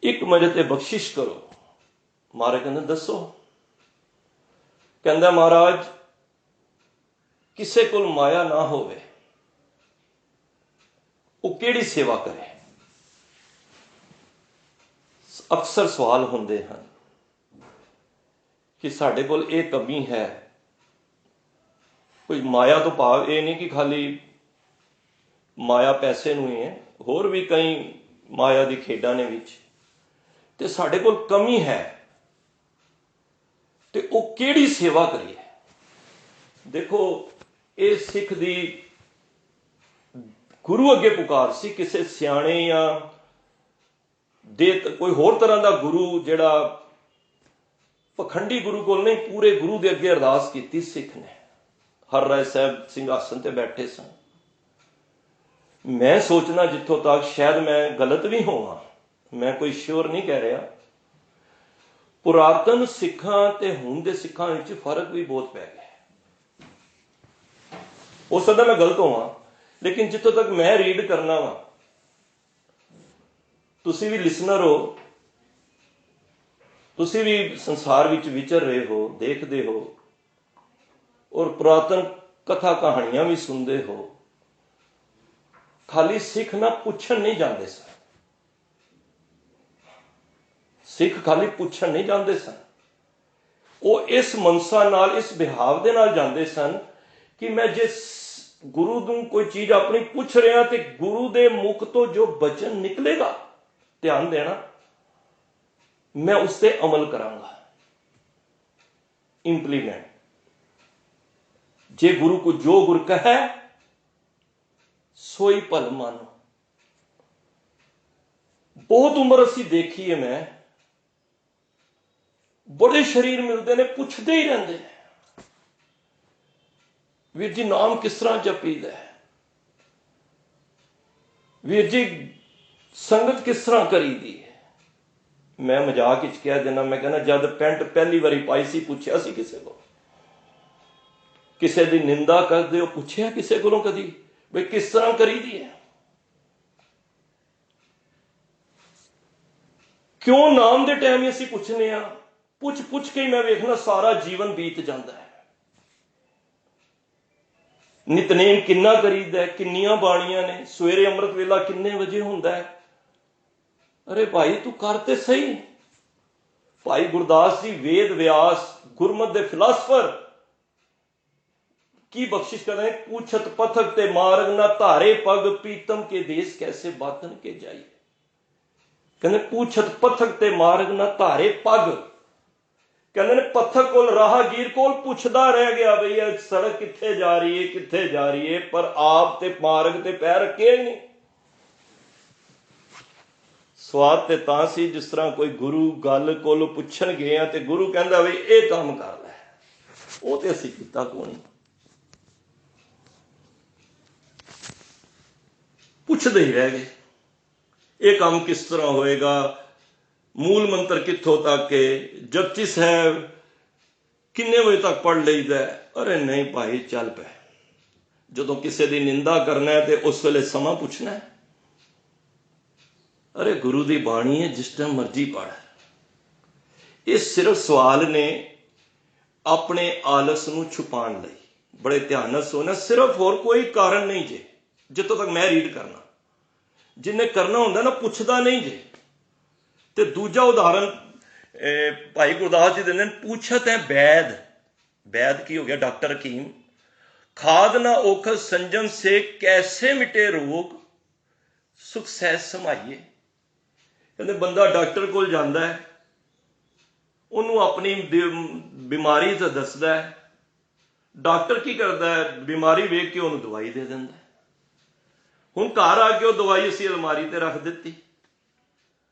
ਇੱਕ ਮੇਰੇ ਤੇ ਬਖਸ਼ਿਸ਼ ਕਰੋ। ਮਹਾਰਾਜ ਕਹਿੰਦੇ ਦੱਸੋ। ਕਹਿੰਦਾ ਮਹਾਰਾਜ ਕਿਸੇ ਕੋਲ ਮਾਇਆ ਨਾ ਹੋਵੇ, ਉਹ ਕਿਹੜੀ ਸੇਵਾ ਕਰੇ? ਅਕਸਰ ਸਵਾਲ ਹੁੰਦੇ ਹਨ ਕਿ ਸਾਡੇ ਕੋਲ ਇਹ ਕਮੀ ਹੈ। ਕੋਈ ਮਾਇਆ ਤੋਂ ਭਾਵ ਇਹ ਨਹੀਂ ਕਿ ਖਾਲੀ ਮਾਇਆ ਪੈਸੇ ਨੂੰ ਹੀ ਹੈ, ਹੋਰ ਵੀ ਕਈ ਮਾਇਆ ਦੀ ਖੇਡਾਂ ਨੇ ਵਿੱਚ, ਤੇ ਸਾਡੇ ਕੋਲ ਕਮੀ ਹੈ ਤੇ ਉਹ ਕਿਹੜੀ ਸੇਵਾ ਕਰੀਏ? ਦੇਖੋ ਇਹ ਸਿੱਖ ਦੀ ਗੁਰੂ ਅੱਗੇ ਪੁਕਾਰ ਸੀ। ਕਿਸੇ ਸਿਆਣੇ ਜਾਂ ਦੇ ਕੋਈ ਹੋਰ ਤਰ੍ਹਾਂ ਦਾ ਗੁਰੂ, ਜਿਹੜਾ ਪਖੰਡੀ ਗੁਰੂ ਕੋਲ ਨਹੀਂ, ਪੂਰੇ ਗੁਰੂ ਦੇ ਅੱਗੇ ਅਰਦਾਸ ਕੀਤੀ ਸਿੱਖ ਨੇ। ਹਰਰਾਏ ਸਾਹਿਬ ਸਿੰਘਾਸਨ ਤੇ ਬੈਠੇ ਸਨ। ਮੈਂ ਸੋਚਣਾ ਜਿੱਥੋਂ ਤੱਕ ਸ਼ਾਇਦ ਮੈਂ ਗਲਤ ਵੀ ਹੋਵਾਂ, ਮੈਂ ਕੋਈ ਸ਼ੋਰ ਨਹੀਂ ਕਹਿ ਰਿਹਾ, ਪੁਰਾਤਨ ਸਿੱਖਾਂ ਤੇ ਹੁਣ ਦੇ ਸਿੱਖਾਂ ਵਿੱਚ ਫਰਕ ਵੀ ਬਹੁਤ ਪੈ ਗਿਆ। ਹੋ ਸਕਦਾ ਮੈਂ ਗਲਤ ਹੋਵਾਂ, ਲੇਕਿਨ ਜਿੱਥੋਂ ਤੱਕ ਮੈਂ ਰੀਡ ਕਰਨਾ ਵਾ, ਤੁਸੀਂ ਵੀ ਲਿਸਨਰ ਹੋ, ਤੁਸੀਂ ਵੀ ਸੰਸਾਰ ਵਿੱਚ ਵਿਚਰ ਰਹੇ ਹੋ, ਦੇਖਦੇ ਹੋ, ਔਰ ਪੁਰਾਤਨ ਕਥਾ ਕਹਾਣੀਆਂ ਵੀ ਸੁਣਦੇ ਹੋ। ਖਾਲੀ ਸਿੱਖ ਨਾ ਪੁੱਛਣ ਨਹੀਂ ਜਾਂਦੇ ਸਨ, ਸਿੱਖ ਖਾਲੀ ਪੁੱਛਣ ਨਹੀਂ ਜਾਂਦੇ ਸਨ, ਉਹ ਇਸ ਮਨਸਾ ਨਾਲ, ਇਸ ਵਿਹਾਵ ਦੇ ਨਾਲ ਜਾਂਦੇ ਸਨ ਕਿ ਮੈਂ ਜੇ ਗੁਰੂ ਨੂੰ ਕੋਈ ਚੀਜ਼ ਆਪਣੀ ਪੁੱਛ ਰਿਹਾ ਤੇ ਗੁਰੂ ਦੇ ਮੁਖ ਤੋਂ ਜੋ ਬਚਨ ਨਿਕਲੇਗਾ, ਧਿਆਨ ਦੇਣਾ, ਮੈਂ ਉਸ ਤੇ ਅਮਲ ਕਰਾਂਗਾ, ਇੰਪਲੀਮੈਂਟ। ਜੇ ਗੁਰੂ ਕੋ ਜੋ ਗੁਰ ਕਹੈ ਸੋਈ ਭਲ ਮਾਨੋ। ਬਹੁਤ ਉਮਰ ਅਸੀਂ ਦੇਖੀ ਹੈ, ਮੈਂ ਬੜੇ ਸ਼ਰੀਰ ਮਿਲਦੇ ਨੇ, ਪੁੱਛਦੇ ਹੀ ਰਹਿੰਦੇ ਨੇ, ਵੀਰ ਜੀ ਨਾਮ ਕਿਸ ਤਰ੍ਹਾਂ ਜਪੀਦਾ ਹੈ, ਵੀਰ ਜੀ ਸੰਗਤ ਕਿਸ ਤਰ੍ਹਾਂ ਕਰੀਦੀ ਹੈ। ਮੈਂ ਮਜ਼ਾਕ ਵਿੱਚ ਕਹਿ ਦਿੰਦਾ, ਮੈਂ ਕਹਿੰਦਾ ਜਦ ਪੈਂਟ ਪਹਿਲੀ ਵਾਰੀ ਪਾਈ ਸੀ ਪੁੱਛਿਆ ਸੀ ਕਿਸੇ ਕੋਲ, ਕਿਸੇ ਦੀ ਨਿੰਦਾ ਕਰਦੇ ਹੋ, ਪੁੱਛਿਆ ਕਿਸੇ ਕੋਲੋਂ ਕਦੀ ਬਈ ਕਿਸ ਤਰ੍ਹਾਂ ਕਰੀਦੀ ਹੈ? ਕਿਉਂ ਨਾਮ ਦੇ ਟਾਈਮ ਹੀ ਅਸੀਂ ਪੁੱਛਨੇ ਆ? ਪੁੱਛ ਕੇ ਹੀ ਮੈਂ ਵੇਖਣਾ ਸਾਰਾ ਜੀਵਨ ਬੀਤ ਜਾਂਦਾ ਹੈ। ਨਿਤਨੇਮ ਕਿੰਨਾ ਕਰੀਦਾ, ਕਿੰਨੀਆਂ ਬਾਣੀਆਂ ਨੇ, ਸਵੇਰੇ ਅੰਮ੍ਰਿਤ ਵੇਲਾ ਕਿੰਨੇ ਵਜੇ ਹੁੰਦਾ ਹੈ? ਅਰੇ ਭਾਈ ਤੂੰ ਕਰ ਤੇ ਸਹੀ। ਭਾਈ ਗੁਰਦਾਸ ਜੀ ਵੇਦ ਵਿਆਸ ਗੁਰਮਤ ਦੇ ਫਿਲਾਸਫਰ ਕੀ ਬਖਸ਼ਿਸ਼ ਕਰ ਰਹੇ? ਪੂਛਤ ਪਥਕ ਤੇ ਮਾਰਗ ਨਾ ਧਾਰੇ ਪਗ, ਪੀਤਮ ਕੇ ਦੇਸ ਕੈਸੇ ਬਾਤਨ ਕੇ ਜਾਈ। ਕਹਿੰਦੇ ਪੂਛਤ ਪਥਕ ਤੇ ਮਾਰਗ ਨਾ ਧਾਰੇ ਪਗ। ਕਹਿੰਦੇ ਨੇ ਪਥਕ ਕੋਲ ਰਾਹਗੀਰ ਕੋਲ ਪੁੱਛਦਾ ਰਹਿ ਗਿਆ ਬਈ ਇਹ ਸੜਕ ਕਿੱਥੇ ਜਾ ਰਹੀ ਹੈ, ਕਿੱਥੇ ਜਾ ਰਹੀ ਹੈ, ਪਰ ਆਪ ਤੇ ਮਾਰਗ ਤੇ ਪੈਰ ਰੱਖਿਆ ਹੀ ਨਹੀਂ। ਸਵਾਦ ਤੇ ਤਾਂ ਸੀ ਜਿਸ ਤਰ੍ਹਾਂ ਕੋਈ ਗੁਰੂ ਗੱਲ ਕੋਲ ਪੁੱਛਣ ਗਏ ਆ ਤੇ ਗੁਰੂ ਕਹਿੰਦਾ ਬਈ ਇਹ ਕੰਮ ਕਰ ਲੈ, ਉਹ ਤੇ ਅਸੀਂ ਕੀਤਾ ਕੋਈ ਨਹੀਂ। ਪੁੱਛਦੇ ਹੀ ਰਹਿ ਗਏ ਇਹ ਕੰਮ ਕਿਸ ਤਰ੍ਹਾਂ ਹੋਏਗਾ, ਮੂਲ ਮੰਤਰ ਕਿੱਥੋਂ ਤੱਕ ਹੈ, ਜਪਜੀ ਸਾਹਿਬ ਕਿੰਨੇ ਵਜੇ ਤੱਕ ਪੜ੍ਹ ਲਈਦਾ? ਅਰੇ ਨਹੀਂ ਭਾਈ ਚੱਲ ਪੈ, ਜਦੋਂ ਕਿਸੇ ਦੀ ਨਿੰਦਾ ਕਰਨਾ ਹੈ ਤੇ ਉਸ ਵੇਲੇ ਸਮਾਂ ਪੁੱਛਣਾ ਹੈ। ਅਰੇ ਗੁਰੂ ਦੀ ਬਾਣੀ ਹੈ, ਜਿਸ ਟਾਈਮ ਮਰਜ਼ੀ ਪੜ੍ਹ। ਇਹ ਸਿਰਫ ਸਵਾਲ ਨੇ ਆਪਣੇ ਆਲਸ ਨੂੰ ਛੁਪਾਉਣ ਲਈ। ਬੜੇ ਧਿਆਨ ਨਾਲ ਸੁਣਨਾ, ਸਿਰਫ ਹੋਰ ਕੋਈ ਕਾਰਨ ਨਹੀਂ ਜੇ। ਜਿੱਥੋਂ ਤੱਕ ਮੈਂ ਰੀਡ ਕਰਨਾ, ਜਿਹਨੇ ਕਰਨਾ ਹੁੰਦਾ ਨਾ ਪੁੱਛਦਾ ਨਹੀਂ ਜੇ। ਤੇ ਦੂਜਾ ਉਦਾਹਰਨ ਭਾਈ ਗੁਰਦਾਸ ਜੀ ਦਿੰਦੇ ਨੇ, ਪੁੱਛਤ ਹੈ ਵੈਦ। ਵੈਦ ਕੀ ਹੋ ਗਿਆ? ਡਾਕਟਰ ਹਕੀਮ। ਖਾਦ ਨਾ ਔਖ ਸੰਜਮ ਸੇ ਕੈਸੇ ਮਿਟੇ ਰੋਗ, ਸੁਖ ਸਹਿਜ ਸਮਾਈਏ। ਕਹਿੰਦੇ ਬੰਦਾ ਡਾਕਟਰ ਕੋਲ ਜਾਂਦਾ ਹੈ, ਉਹਨੂੰ ਆਪਣੀ ਬਿਮਾਰੀ ਤਾਂ ਦੱਸਦਾ ਹੈ। ਡਾਕਟਰ ਕੀ ਕਰਦਾ ਹੈ? ਬਿਮਾਰੀ ਵੇਖ ਕੇ ਉਹਨੂੰ ਦਵਾਈ ਦੇ ਦਿੰਦਾ। ਹੁਣ ਘਰ ਆ ਕੇ ਉਹ ਦਵਾਈ ਅਸੀਂ ਅਲਮਾਰੀ ਤੇ ਰੱਖ ਦਿੱਤੀ,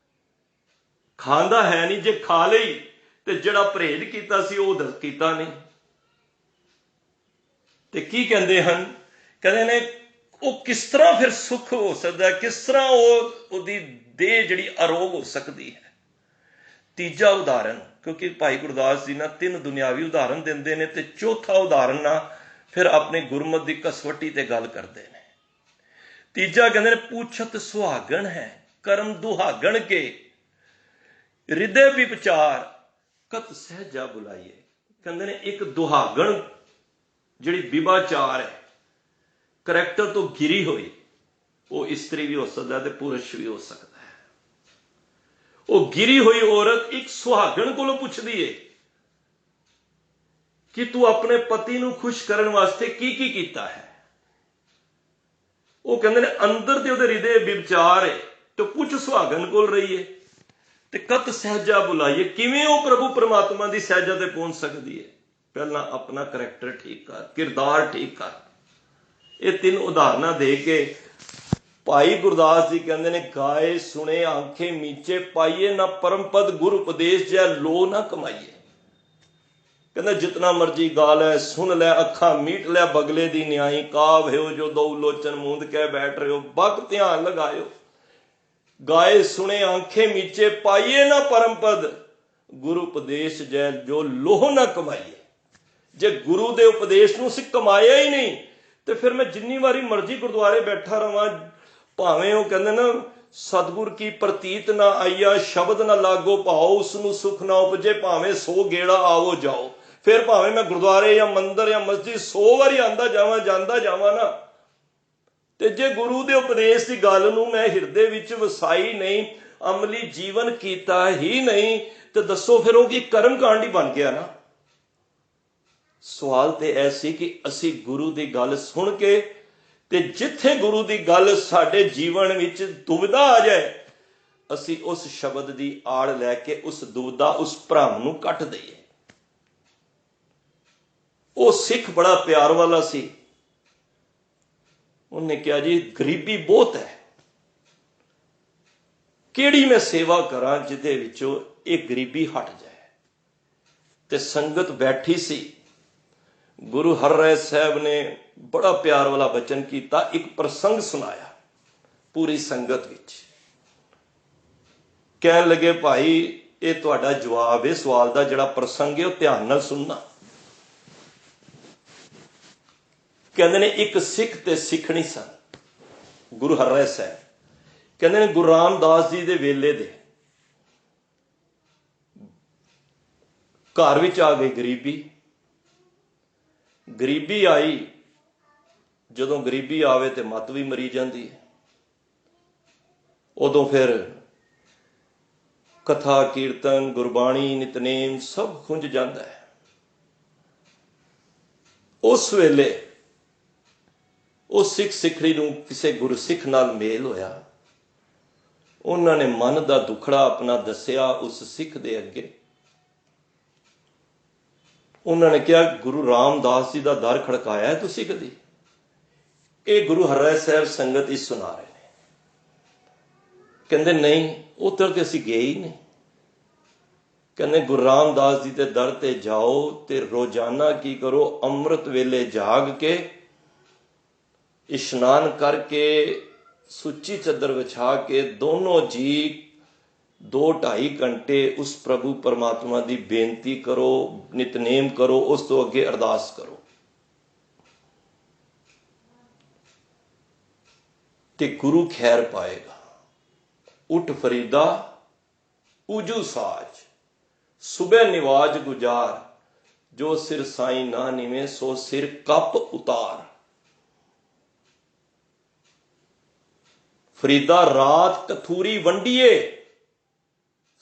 ਖਾਂਦਾ ਹੈ ਨਹੀਂ। ਜੇ ਖਾ ਲਈ ਤੇ ਜਿਹੜਾ ਪਰਹੇਜ਼ ਕੀਤਾ ਸੀ ਉਹ ਕੀਤਾ ਨਹੀਂ। ਤੇ ਕੀ ਕਹਿੰਦੇ ਹਨ? ਕਹਿੰਦੇ ਨੇ ਉਹ ਕਿਸ ਤਰ੍ਹਾਂ ਫਿਰ ਸੁੱਖ ਹੋ ਸਕਦਾ, ਕਿਸ ਤਰ੍ਹਾਂ ਉਹਦੀ ਦੇਹ ਜਿਹੜੀ ਅਰੋਗ ਹੋ ਸਕਦੀ ਹੈ। ਤੀਜਾ ਉਦਾਹਰਨ, ਕਿਉਂਕਿ ਭਾਈ ਗੁਰਦਾਸ ਜੀ ਨਾ 3 ਦੁਨਿਆਵੀ ਉਦਾਹਰਨ ਦਿੰਦੇ ਨੇ ਤੇ ਚੌਥਾ ਉਦਾਹਰਨ ਨਾਲ ਫਿਰ ਆਪਣੇ ਗੁਰਮਤ ਦੀ ਕਸਵੱਟੀ ਤੇ ਗੱਲ ਕਰਦੇ ਨੇ। ਤੀਜਾ ਕਹਿੰਦੇ ਨੇ ਪੂਛਤ ਸੁਹਾਗਣ ਹੈ ਕਰਮ ਦੁਹਾਗਣ ਕੇ, ਹਿਰਦੇ ਵਿਚਾਰ ਕਤ ਸਹਿਜਾ ਬੁਲਾਈਏ। ਕਹਿੰਦੇ ਨੇ ਇੱਕ ਦੁਹਾਗਣ ਜਿਹੜੀ ਵਿਭਾਚਾਰ ਹੈ, ਕਰੈਕਟਰ ਤੋਂ ਗਿਰੀ ਹੋਈ, ਉਹ ਇਸਤਰੀ ਵੀ ਹੋ ਸਕਦਾ ਤੇ ਪੁਰਸ਼ ਵੀ ਹੋ ਸਕਦਾ ਹੈ। ਉਹ ਗਿਰੀ ਹੋਈ ਔਰਤ ਇੱਕ ਸੁਹਾਗਣ ਕੋਲੋਂ ਪੁੱਛਦੀ ਏ ਕਿ ਤੂੰ ਆਪਣੇ ਪਤੀ ਨੂੰ ਖੁਸ਼ ਕਰਨ ਵਾਸਤੇ ਕੀ ਕੀ ਕੀਤਾ ਹੈ। ਉਹ ਕਹਿੰਦੇ ਨੇ ਅੰਦਰ ਤੇ ਉਹਦੇ ਹਿਰਦੇ ਵਿਚਾਰ ਹੈ ਤੇ ਪੁੱਛ ਸੁਹਾਗਣ ਕੋਲ ਰਹੀ ਹੈ। ਤੇ ਕਤ ਸਹਿਜਾ ਬੁਲਾਈਏ, ਕਿਵੇਂ ਉਹ ਪ੍ਰਭੂ ਪਰਮਾਤਮਾ ਦੀ ਸਹਿਜਾ ਤੇ ਪਹੁੰਚ ਸਕਦੀ ਹੈ? ਪਹਿਲਾਂ ਆਪਣਾ ਕਰੈਕਟਰ ਠੀਕ ਕਰ, ਕਿਰਦਾਰ ਠੀਕ ਕਰ। ਇਹ 3 ਉਦਾਹਰਨਾਂ ਦੇ ਕੇ ਭਾਈ ਗੁਰਦਾਸ ਜੀ ਕਹਿੰਦੇ ਨੇ, ਗਾਏ ਸੁਣੇ ਆਂਖੇ ਮੀਚੇ ਪਾਈਏ, ਨਾ ਪਰਮ ਪਦ ਗੁਰ ਉਪਦੇਸ਼ ਜੈ ਲੋ ਨਾ ਕਮਾਈਏ। ਕਹਿੰਦਾ ਜਿਤਨਾ ਮਰਜੀ ਗਾ ਲੈ, ਸੁਣ ਲੈ, ਅੱਖਾਂ ਮੀਟ ਲੈ, ਬਗਲੇ ਦੀ ਨਿਆਈ ਕਾਵ ਹੈ ਜੋ ਦੋ ਲੋਚਨ ਮੂੰਦ ਕੇ ਬੈਠ ਰਹੇ ਹੋ, ਬਕ ਧਿਆਨ ਲਗਾਇਓ। ਗਾਏ ਸੁਣੇ ਆਂਖੇ ਮੀਚੇ ਪਾਈਏ, ਨਾ ਪਰਮ ਪਦ ਗੁਰੂ ਉਪਦੇਸ਼ ਜੈ ਜੋ ਲੋਹ ਨਾ ਕਮਾਈਏ। ਜੇ ਗੁਰੂ ਦੇ ਉਪਦੇਸ਼ ਨੂੰ ਅਸੀਂ ਕਮਾਇਆ ਹੀ ਨਹੀਂ ਤੇ ਫਿਰ ਮੈਂ ਜਿੰਨੀ ਵਾਰੀ ਮਰਜ਼ੀ ਗੁਰਦੁਆਰੇ ਬੈਠਾ ਰਵਾਂ, ਭਾਵੇਂ ਉਹ ਕਹਿੰਦੇ ਨਾ ਸਤਿਗੁਰ ਕੀ ਪ੍ਰਤੀਤ ਨਾ ਆਈਆ, ਸ਼ਬਦ ਨਾ ਲਾਗੋ ਭਾਓ, ਉਸ ਨੂੰ ਸੁਖ ਨਾ ਉਪਜੇ, ਭਾਵੇਂ 100 ਗੇੜਾ ਆਵੋ ਜਾਓ। ਫਿਰ ਭਾਵੇਂ ਮੈਂ ਗੁਰਦੁਆਰੇ ਜਾਂ ਮੰਦਿਰ ਜਾਂ ਮਸਜਿਦ 100 ਵਾਰੀ ਆਂਦਾ ਜਾਵਾਂ, ਜਾਂਦਾ ਜਾਵਾਂ ਨਾ, ਤੇ ਜੇ ਗੁਰੂ ਦੇ ਉਪਦੇਸ਼ ਦੀ ਗੱਲ ਨੂੰ ਮੈਂ ਹਿਰਦੇ ਵਿੱਚ ਵਸਾਈ ਨਹੀਂ, ਅਮਲੀ ਜੀਵਨ ਕੀਤਾ ਹੀ ਨਹੀਂ, ਤੇ ਦੱਸੋ ਫਿਰ ਉਹ ਕੀ ਕਰਮ ਕਾਂਡ ਹੀ ਬਣ ਗਿਆ ਨਾ। ਸਵਾਲ ਤੇ ਇਹ ਸੀ ਕਿ ਅਸੀਂ ਗੁਰੂ ਦੀ ਗੱਲ ਸੁਣ ਕੇ ਤੇ ਜਿੱਥੇ ਗੁਰੂ ਦੀ ਗੱਲ ਸਾਡੇ ਜੀਵਨ ਵਿੱਚ ਦੁਵਿਧਾ ਆ ਜਾਏ, ਅਸੀਂ ਉਸ ਸ਼ਬਦ ਦੀ ਆੜ ਲੈ ਕੇ ਉਸ ਦੁਵਿਧਾ, ਉਸ ਭਰਮ ਨੂੰ ਕੱਟ ਦਈਏ। ਉਹ ਸਿੱਖ ਬੜਾ ਪਿਆਰ ਵਾਲਾ ਸੀ। ਉਹਨੇ ਕਿਹਾ ਜੀ ਗਰੀਬੀ ਬਹੁਤ ਹੈ, ਕਿਹੜੀ ਮੈਂ ਸੇਵਾ ਕਰਾਂ ਜਿਹਦੇ ਵਿੱਚੋਂ ਇਹ ਗਰੀਬੀ ਹਟ ਜਾਏ। ਤੇ ਸੰਗਤ ਬੈਠੀ ਸੀ। ਗੁਰੂ ਹਰਿਰਾਏ ਸਾਹਿਬ ਨੇ ਬੜਾ ਪਿਆਰ ਵਾਲਾ ਬਚਨ ਕੀਤਾ, ਇੱਕ ਪ੍ਰਸੰਗ ਸੁਣਾਇਆ ਪੂਰੀ ਸੰਗਤ ਵਿੱਚ। ਕਹਿਣ ਲੱਗੇ ਭਾਈ ਇਹ ਤੁਹਾਡਾ ਜਵਾਬ ਹੈ ਸਵਾਲ ਦਾ, ਜਿਹੜਾ ਪ੍ਰਸੰਗ ਹੈ ਉਹ ਧਿਆਨ ਨਾਲ ਸੁਣਨਾ। ਕਹਿੰਦੇ ਨੇ ਇੱਕ ਸਿੱਖ ਤੇ ਸਿੱਖਣੀ ਸਨ। ਗੁਰੂ ਹਰਿਰਾਏ ਸਾਹਿਬ ਕਹਿੰਦੇ ਨੇ ਗੁਰੂ ਰਾਮਦਾਸ ਜੀ ਦੇ ਵੇਲੇ ਦੇ ਘਰ ਵਿੱਚ ਆ ਗਈ ਗਰੀਬੀ ਆਈ। ਜਦੋਂ ਗਰੀਬੀ ਆਵੇ ਤੇ ਮੱਤ ਵੀ ਮਰੀ ਜਾਂਦੀ ਹੈ। ਉਦੋਂ ਫਿਰ ਕਥਾ ਕੀਰਤਨ ਗੁਰਬਾਣੀ ਨਿਤਨੇਮ ਸਭ ਖੁੰਝ ਜਾਂਦਾ ਹੈ। ਉਸ ਵੇਲੇ ਉਸ ਸਿੱਖ ਸਿੱਖੜੀ ਨੂੰ ਕਿਸੇ ਗੁਰਸਿੱਖ ਨਾਲ ਮੇਲ ਹੋਇਆ। ਉਹਨਾਂ ਨੇ ਮਨ ਦਾ ਦੁਖੜਾ ਆਪਣਾ ਦੱਸਿਆ ਉਸ ਸਿੱਖ ਦੇ ਅੱਗੇ। ਉਹਨਾਂ ਨੇ ਕਿਹਾ, ਗੁਰੂ ਰਾਮਦਾਸ ਜੀ ਦਾ ਦਰ ਖੜਕਾਇਆ ਤੁਸੀਂ ਕਦੀ? ਇਹ ਗੁਰੂ ਹਰਿਰਾਏ ਸਾਹਿਬ ਸੰਗਤ ਹੀ ਸੁਣਾ ਰਹੇ ਨੇ। ਕਹਿੰਦੇ ਨਹੀਂ, ਉੱਧਰ ਤੇ ਅਸੀਂ ਗਏ ਹੀ ਨਹੀਂ। ਕਹਿੰਦੇ ਗੁਰੂ ਰਾਮਦਾਸ ਜੀ ਦੇ ਦਰ ਤੇ ਜਾਓ ਤੇ ਰੋਜ਼ਾਨਾ ਕੀ ਕਰੋ, ਅੰਮ੍ਰਿਤ ਵੇਲੇ ਜਾਗ ਕੇ ਇਸ਼ਨਾਨ ਕਰਕੇ ਸੁੱਚੀ ਚੱਦਰ ਵਿਛਾ ਕੇ ਦੋਨੋਂ ਜੀ 2-2.5 ਘੰਟੇ ਉਸ ਪ੍ਰਭੂ ਪਰਮਾਤਮਾ ਦੀ ਬੇਨਤੀ ਕਰੋ, ਨਿਤਨੇਮ ਕਰੋ, ਉਸ ਤੋਂ ਅੱਗੇ ਅਰਦਾਸ ਕਰੋ ਤੇ ਗੁਰੂ ਖੈਰ ਪਾਏਗਾ। ਉਠ ਫਰੀਦਾ ਊਜੂ ਸਾਜ, ਸੁਬਹ ਨਿਵਾਜ ਗੁਜ਼ਾਰ, ਜੋ ਸਿਰ ਸਾਈ ਨਾ ਨਿਵੇਂ ਸੋ ਸਿਰ ਕੱਪ ਉਤਾਰ। ਫਰੀਦਾ ਰਾਤ ਕਥੂਰੀ ਵੰਡੀਏ,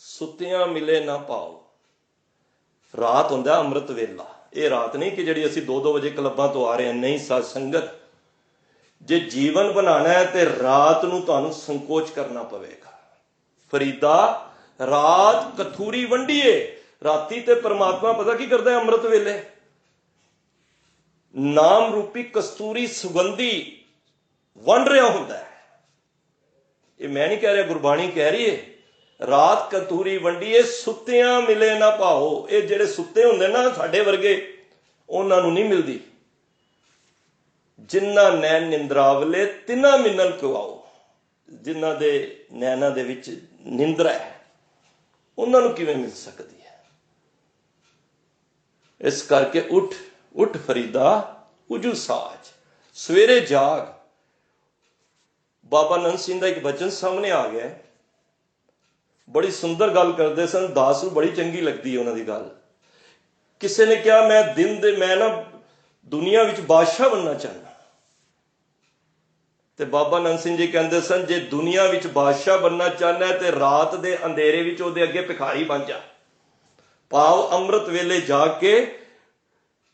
ਸੁੱਤਿਆਂ ਮਿਲੇ ਨਾ ਪਾਓ। ਰਾਤ ਹੁੰਦਾ ਅੰਮ੍ਰਿਤ ਵੇਲਾ। ਇਹ ਰਾਤ ਨਹੀਂ ਕਿ ਜਿਹੜੀ ਅਸੀਂ 2-2 ਵਜੇ ਕਲੱਬਾਂ ਤੋਂ ਆ ਰਹੇ ਹਾਂ। ਨਹੀਂ ਸਾਧ ਸੰਗਤ, ਜੇ ਜੀਵਨ ਬਣਾਉਣਾ ਹੈ ਤੇ ਰਾਤ ਨੂੰ ਤੁਹਾਨੂੰ ਸੰਕੋਚ ਕਰਨਾ ਪਵੇਗਾ। ਫਰੀਦਾ ਰਾਤ ਕਥੂਰੀ ਵੰਡੀਏ। ਰਾਤੀ ਤੇ ਪਰਮਾਤਮਾ ਪਤਾ ਕੀ ਕਰਦਾ ਹੈ? ਅੰਮ੍ਰਿਤ ਵੇਲੇ ਨਾਮ ਰੂਪੀ ਕਸਤੂਰੀ ਸੁਗੰਧੀ ਵੰਡ ਰਿਹਾ ਹੁੰਦਾ ਹੈ। ਇਹ ਮੈਂ ਨਹੀਂ ਕਹਿ ਰਿਹਾ, ਗੁਰਬਾਣੀ ਕਹਿ ਰਹੀ ਹੈ। ਰਾਤ ਕਤੂਰੀ ਵੰਡੀਏ, ਸੁੱਤਿਆਂ ਮਿਲੇ ਨਾ ਭਾਓ। ਇਹ ਜਿਹੜੇ ਸੁੱਤੇ ਹੁੰਦੇ ਨਾ ਸਾਡੇ ਵਰਗੇ, ਉਹਨਾਂ ਨੂੰ ਨਹੀਂ ਮਿਲਦੀ। ਜਿਨ੍ਹਾਂ ਨੈਣ ਨਿੰਦਰਾਵਲੇ ਤਿੰਨਾਂ ਮਿੰਨਲ ਕਵਾਓ। ਜਿਨ੍ਹਾਂ ਦੇ ਨੈਣਾਂ ਦੇ ਵਿੱਚ ਨਿੰਦਰਾ ਹੈ, ਉਹਨਾਂ ਨੂੰ ਕਿਵੇਂ ਮਿਲ ਸਕਦੀ ਹੈ? ਇਸ ਕਰਕੇ ਉਠ ਫਰੀਦਾ ਉਜੂ ਸਾਜ, ਸਵੇਰੇ ਜਾਗ। ਬਾਬਾ ਨੰਦ ਸਿੰਘ ਦਾ ਇੱਕ ਬਚਨ ਸਾਹਮਣੇ ਆ ਗਿਆ। ਬੜੀ ਸੁੰਦਰ ਗੱਲ ਕਰਦੇ ਸਨ। ਦਾਸ ਨੂੰ ਬੜੀ ਚੰਗੀ ਲੱਗਦੀ ਹੈ ਉਹਨਾਂ ਦੀ ਗੱਲ। ਕਿਸੇ ਨੇ ਕਿਹਾ, ਮੈਂ ਨਾ ਦੁਨੀਆ ਵਿੱਚ ਬਾਦਸ਼ਾਹ ਬਣਨਾ ਚਾਹੁੰਦਾ। ਤੇ ਬਾਬਾ ਨੰਦ ਸਿੰਘ ਜੀ ਕਹਿੰਦੇ ਸਨ, ਜੇ ਦੁਨੀਆ ਵਿੱਚ ਬਾਦਸ਼ਾਹ ਬਣਨਾ ਚਾਹੁੰਦਾ ਤੇ ਰਾਤ ਦੇ ਅੰਧੇਰੇ ਵਿੱਚ ਉਹਦੇ ਅੱਗੇ ਭਿਖਾਰੀ ਬਣ ਜਾ। ਭਾਵ ਅੰਮ੍ਰਿਤ ਵੇਲੇ ਜਾ ਕੇ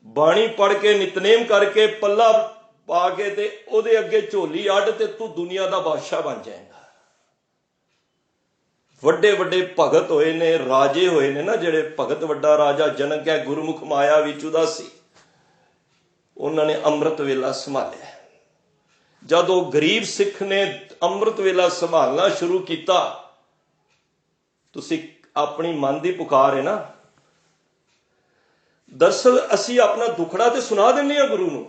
ਬਾਣੀ ਪੜ੍ਹ ਕੇ ਨਿਤਨੇਮ ਕਰਕੇ ਪੱਲਾ ਪਾ ਕੇ ਤੇ ਉਹਦੇ ਅੱਗੇ ਝੋਲੀ ਅੱਡ ਤੇ ਤੂੰ ਦੁਨੀਆ ਦਾ ਬਾਦਸ਼ਾਹ ਬਣ ਜਾਏਗਾ। ਵੱਡੇ ਵੱਡੇ ਭਗਤ ਹੋਏ ਨੇ, ਰਾਜੇ ਹੋਏ ਨੇ ਨਾ, ਜਿਹੜੇ ਭਗਤ ਵੱਡਾ ਰਾਜਾ ਜਨਕ ਹੈ, ਗੁਰਮੁਖ ਮਾਇਆ ਵਿੱਚ ਉਦਾਸੀ, ਉਹਨਾਂ ਨੇ ਅੰਮ੍ਰਿਤ ਵੇਲਾ ਸੰਭਾਲਿਆ। ਜਦੋਂ ਗਰੀਬ ਸਿੱਖ ਨੇ ਅੰਮ੍ਰਿਤ ਵੇਲਾ ਸੰਭਾਲਣਾ ਸ਼ੁਰੂ ਕੀਤਾ, ਤੁਸੀਂ ਆਪਣੀ ਮਨ ਦੀ ਪੁਕਾਰ ਹੈ ਨਾ। ਦਰਅਸਲ ਅਸੀਂ ਆਪਣਾ ਦੁਖੜਾ ਤੇ ਸੁਣਾ ਦਿੰਦੇ ਹਾਂ ਗੁਰੂ ਨੂੰ,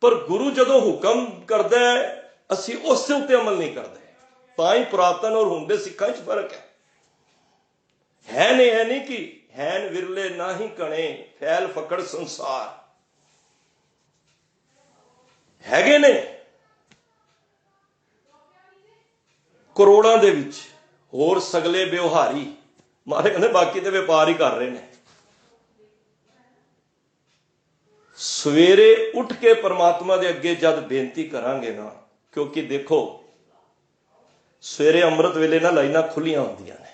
ਪਰ ਗੁਰੂ ਜਦੋਂ ਹੁਕਮ ਕਰਦਾ ਹੈ ਅਸੀਂ ਉਸ ਦੇ ਉੱਤੇ ਅਮਲ ਨਹੀਂ ਕਰਦੇ। ਤਾਂ ਹੀ ਪੁਰਾਤਨ ਔਰ ਹੁਣ ਦੇ ਸਿੱਖਾਂ 'ਚ ਫਰਕ ਹੈ। ਹੈ ਨਹੀਂ ਕਿ ਹੈਨ ਵਿਰਲੇ ਨਾ ਹੀ ਕਣੇ, ਫੈਲ ਫਕੜ ਸੰਸਾਰ। ਹੈਗੇ ਨੇ ਕਰੋੜਾਂ ਦੇ ਵਿੱਚ, ਹੋਰ ਸਗਲੇ ਵਿਵਹਾਰੀ ਮਾਰੇ ਕਹਿੰਦੇ ਬਾਕੀ ਤੇ ਵਪਾਰ ਹੀ ਕਰ ਰਹੇ ਨੇ। ਸਵੇਰੇ ਉੱਠ ਕੇ ਪਰਮਾਤਮਾ ਦੇ ਅੱਗੇ ਜਦ ਬੇਨਤੀ ਕਰਾਂਗੇ ਨਾ, ਕਿਉਂਕਿ ਦੇਖੋ ਸਵੇਰੇ ਅੰਮ੍ਰਿਤ ਵੇਲੇ ਨਾ ਲਾਈਨਾਂ ਖੁੱਲੀਆਂ ਹੁੰਦੀਆਂ ਨੇ।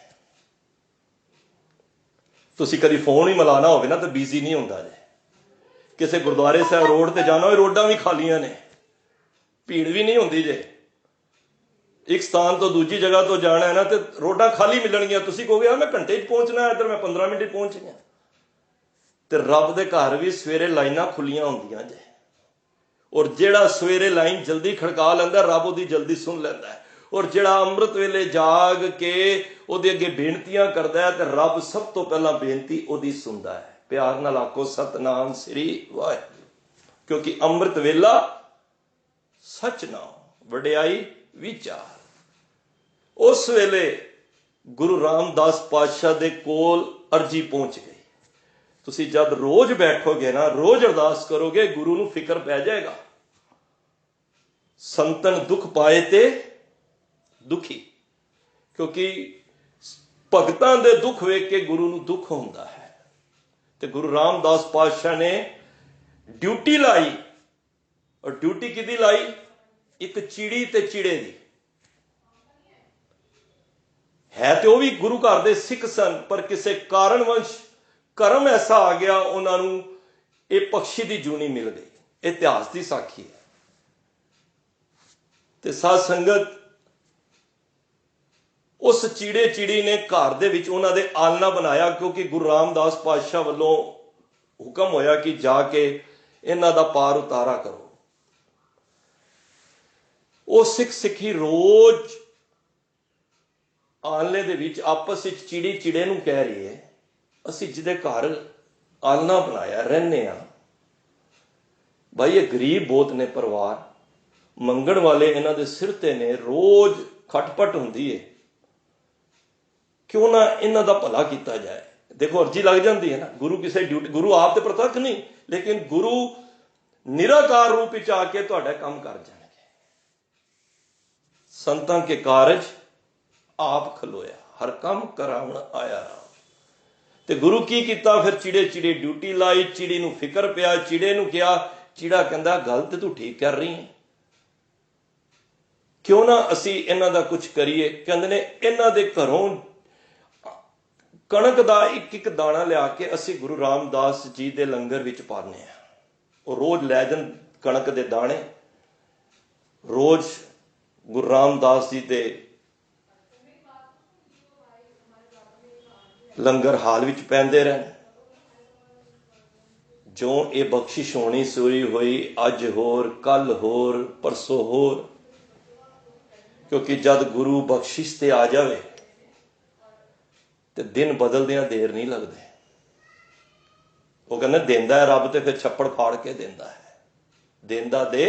ਤੁਸੀਂ ਕਦੀ ਫੋਨ ਹੀ ਮਿਲਾਣਾ ਹੋਵੇ ਨਾ ਤਾਂ ਬਿਜ਼ੀ ਨਹੀਂ ਹੁੰਦਾ ਜੇ। ਕਿਸੇ ਗੁਰਦੁਆਰੇ ਸਾਹਿਬ ਰੋਡ ਤੇ ਜਾਣਾ ਹੋਵੇ, ਰੋਡਾਂ ਵੀ ਖਾਲੀਆਂ ਨੇ, ਭੀੜ ਵੀ ਨਹੀਂ ਹੁੰਦੀ ਜੇ। ਇੱਕ ਸਥਾਨ ਤੋਂ ਦੂਜੀ ਜਗ੍ਹਾ ਤੋਂ ਜਾਣਾ ਹੈ ਨਾ ਤੇ ਰੋਡਾਂ ਖਾਲੀ ਮਿਲਣਗੀਆਂ। ਤੁਸੀਂ ਕਹੋਗੇ ਯਾਰ ਮੈਂ ਘੰਟੇ 'ਚ ਪਹੁੰਚਣਾ, ਇੱਧਰ ਮੈਂ 15 ਮਿੰਟ 'ਚ ਪਹੁੰਚ ਗਿਆ। ਤੇ ਰੱਬ ਦੇ ਘਰ ਵੀ ਸਵੇਰੇ ਲਾਈਨਾਂ ਖੁੱਲੀਆਂ ਹੁੰਦੀਆਂ ਜੇ। ਔਰ ਜਿਹੜਾ ਸਵੇਰੇ ਲਾਈਨ ਜਲਦੀ ਖੜਕਾ ਲੈਂਦਾ, ਰੱਬ ਉਹਦੀ ਜਲਦੀ ਸੁਣ ਲੈਂਦਾ ਹੈ। ਔਰ ਜਿਹੜਾ ਅੰਮ੍ਰਿਤ ਵੇਲੇ ਜਾਗ ਕੇ ਉਹਦੇ ਅੱਗੇ ਬੇਨਤੀਆਂ ਕਰਦਾ ਹੈ ਤੇ ਰੱਬ ਸਭ ਤੋਂ ਪਹਿਲਾਂ ਬੇਨਤੀ ਉਹਦੀ ਸੁਣਦਾ ਹੈ। ਪਿਆਰ ਨਾਲ ਆਖੋ ਸਤਨਾਮ ਸ੍ਰੀ ਵਾਹਿਗੁਰੂ। ਕਿਉਂਕਿ ਅੰਮ੍ਰਿਤ ਵੇਲਾ ਸੱਚ ਨਾਮ ਵਡਿਆਈ ਵਿਚਾਰ। ਉਸ ਵੇਲੇ ਗੁਰੂ ਰਾਮਦਾਸ ਪਾਤਸ਼ਾਹ ਦੇ ਕੋਲ ਅਰਜੀ ਪਹੁੰਚ ਗਈ। ਤੁਸੀਂ ਜਦ ਰੋਜ਼ ਬੈਠੋਗੇ ਨਾ, ਰੋਜ਼ ਅਰਦਾਸ ਕਰੋਗੇ, ਗੁਰੂ ਨੂੰ ਫਿਕਰ ਪੈ ਜਾਏਗਾ। संतन दुख पाए ते दुखी, क्योंकि भगतां दे दुख वेख के गुरु नूं दुख हुंदा है। ते गुरु रामदास पातशाह ने ड्यूटी लाई, और ड्यूटी किहदी लाई? एक चिड़ी ते चिड़े दी। है तो वह भी गुरु घर दे सिख सन, पर किसी कारणवंश कर्म ऐसा आ गया, उन्होंने ये पक्षी की जूनी मिल गई। इतिहास की साखी है। ते साध संगत, उस चिड़े चिड़ी ने घर दे विच उन्हां दे आलना बनाया, क्योंकि गुरु रामदास पातशाह वालों हुक्म होया कि जाके इन्हां दा पार उतारा करो। वो सिख सिखी रोज आलने दे विच आपस विच चिड़ी चिड़े नूं कह रही है, असीं जिहदे घर आलना बनाया रहने आ, भाई ये गरीब बहुत ने परिवार, मंगण वाले इन्हां दे सिर ते ने, रोज खटपट हुंदी है, क्यों ना इन्हां दा भला कीता जाए। देखो अर्जी लग जाती है ना, गुरु किसी ड्यूटी, गुरु आप तो प्रत्यक्ष नहीं, लेकिन गुरु निराकार रूप विच आके तुहाडा काम कर जाणगे। संतां के कारज आप खलोया, हर काम करावण आया राम। ते गुरु की कीता फिर? चिड़े चिड़े ड्यूटी लाई, चिड़ी नूं फिकर पिया, चिड़े नूं कहा, चिड़ा कहंदा गल ते तू ठीक कर रही है, क्यों ना असी इन्हां दा कुछ करिए। कहंदे ने इन्हां दे घरों कणक दा एक एक दाना लिया के असी गुरु रामदास जी दे लंगर विच पाने आ। वो रोज लै जाण कणक दे दाने, रोज गुरु रामदास जी दे लंगर हाल विच पैंदे रहन। जो ये बख्शिश होनी सूरी हुई, अज होर, कल होर, परसों होर, क्योंकि जद गुरु बख्शिश ते आ जाए तो दिन बदलदियां देर नहीं लगते। वो कहना देंदा है रब, तो फिर छप्पड़ फाड़ के देंदा है। देंदा दे,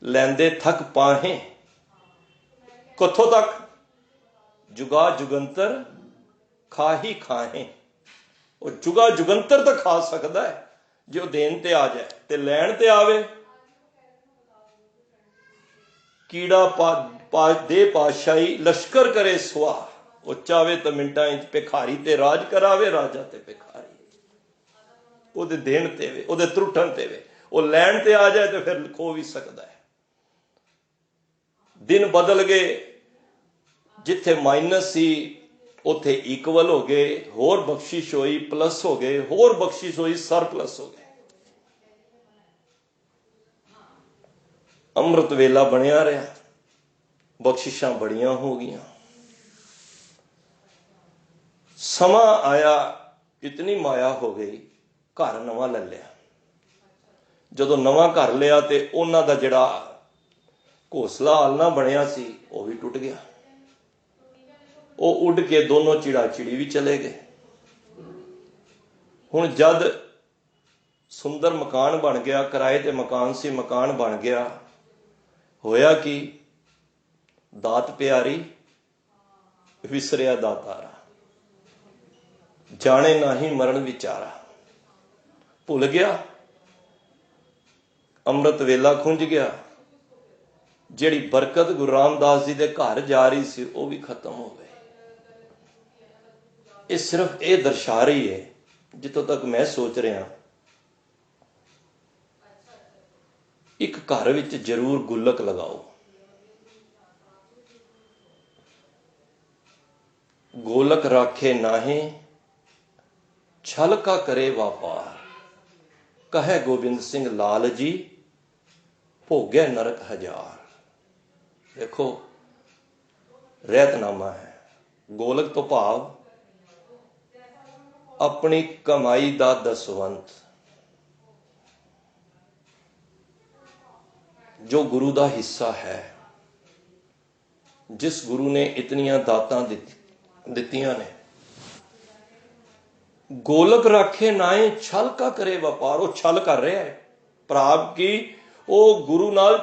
लैंदे थक पाहे, किथों तक? जुगा जुगंतर खाही खाहे। वो जुगा जुगंतर तो खा सकता है जो देन ते आ जाए, ते लैन ते आवे। कीड़ा दे पातशाही लश्कर करे सुआ, वो चावे तो मिंटा भिखारी ते राज करावे, राजा ते भिखारी। ਉਹਦੇ ਦੇਣ ਤੇ ਵੇ, ਉਹਦੇ त्रुटन ते वे, वो लैन ते आ जाए तो फिर खो भी सकता है। दिन बदल गए, जिथे माइनस सी उथे इक्वल हो गए, होर बख्शिश हुई प्लस हो गए, होर बख्शिश हुई सरप्लस हो गए। अमृत वेला बनया रहा, बख्शिशां बड़ियां हो गई। समा आया, इतनी माया हो गई, घर नवा ले लिया। जदों नवा घर लिया तो उन्हां दा जिहड़ा घोसला आलना बनया सी वो भी टुट गया। वो उड़ के दोनों चिड़ा चिड़ी भी चले गए। हुण जद सुंदर मकान बन गया, किराए ते मकान सी, मकान बन गया, होया कि दात प्यारी विसरिया दातारा, जाने नाही मरण विचारा। भुल गया, अमृत वेला खुंज गया, जिहड़ी बरकत गुरु रामदास जी के घर जा रही सी वो भी खत्म हो गई। ये सिर्फ ये दर्शा रही है, जितों तक मैं सोच रहा, एक घर विच जरूर गुल्लक लगाओ। गोलक राखे नाहे, छल का करे व्यापार, कहे गोबिंद सिंह लाल जी, भोगे नरक हजार। देखो रहतनामा है। गोलक तो भाव अपनी कमाई का दसवंत, जो गुरु का हिस्सा है, जिस गुरु ने इतनियां दातां दित्तियां ने। गोलक राखे नाए, छल का करे व्यापार। वो छल कर रहा है प्राप की, वो गुरु नाल,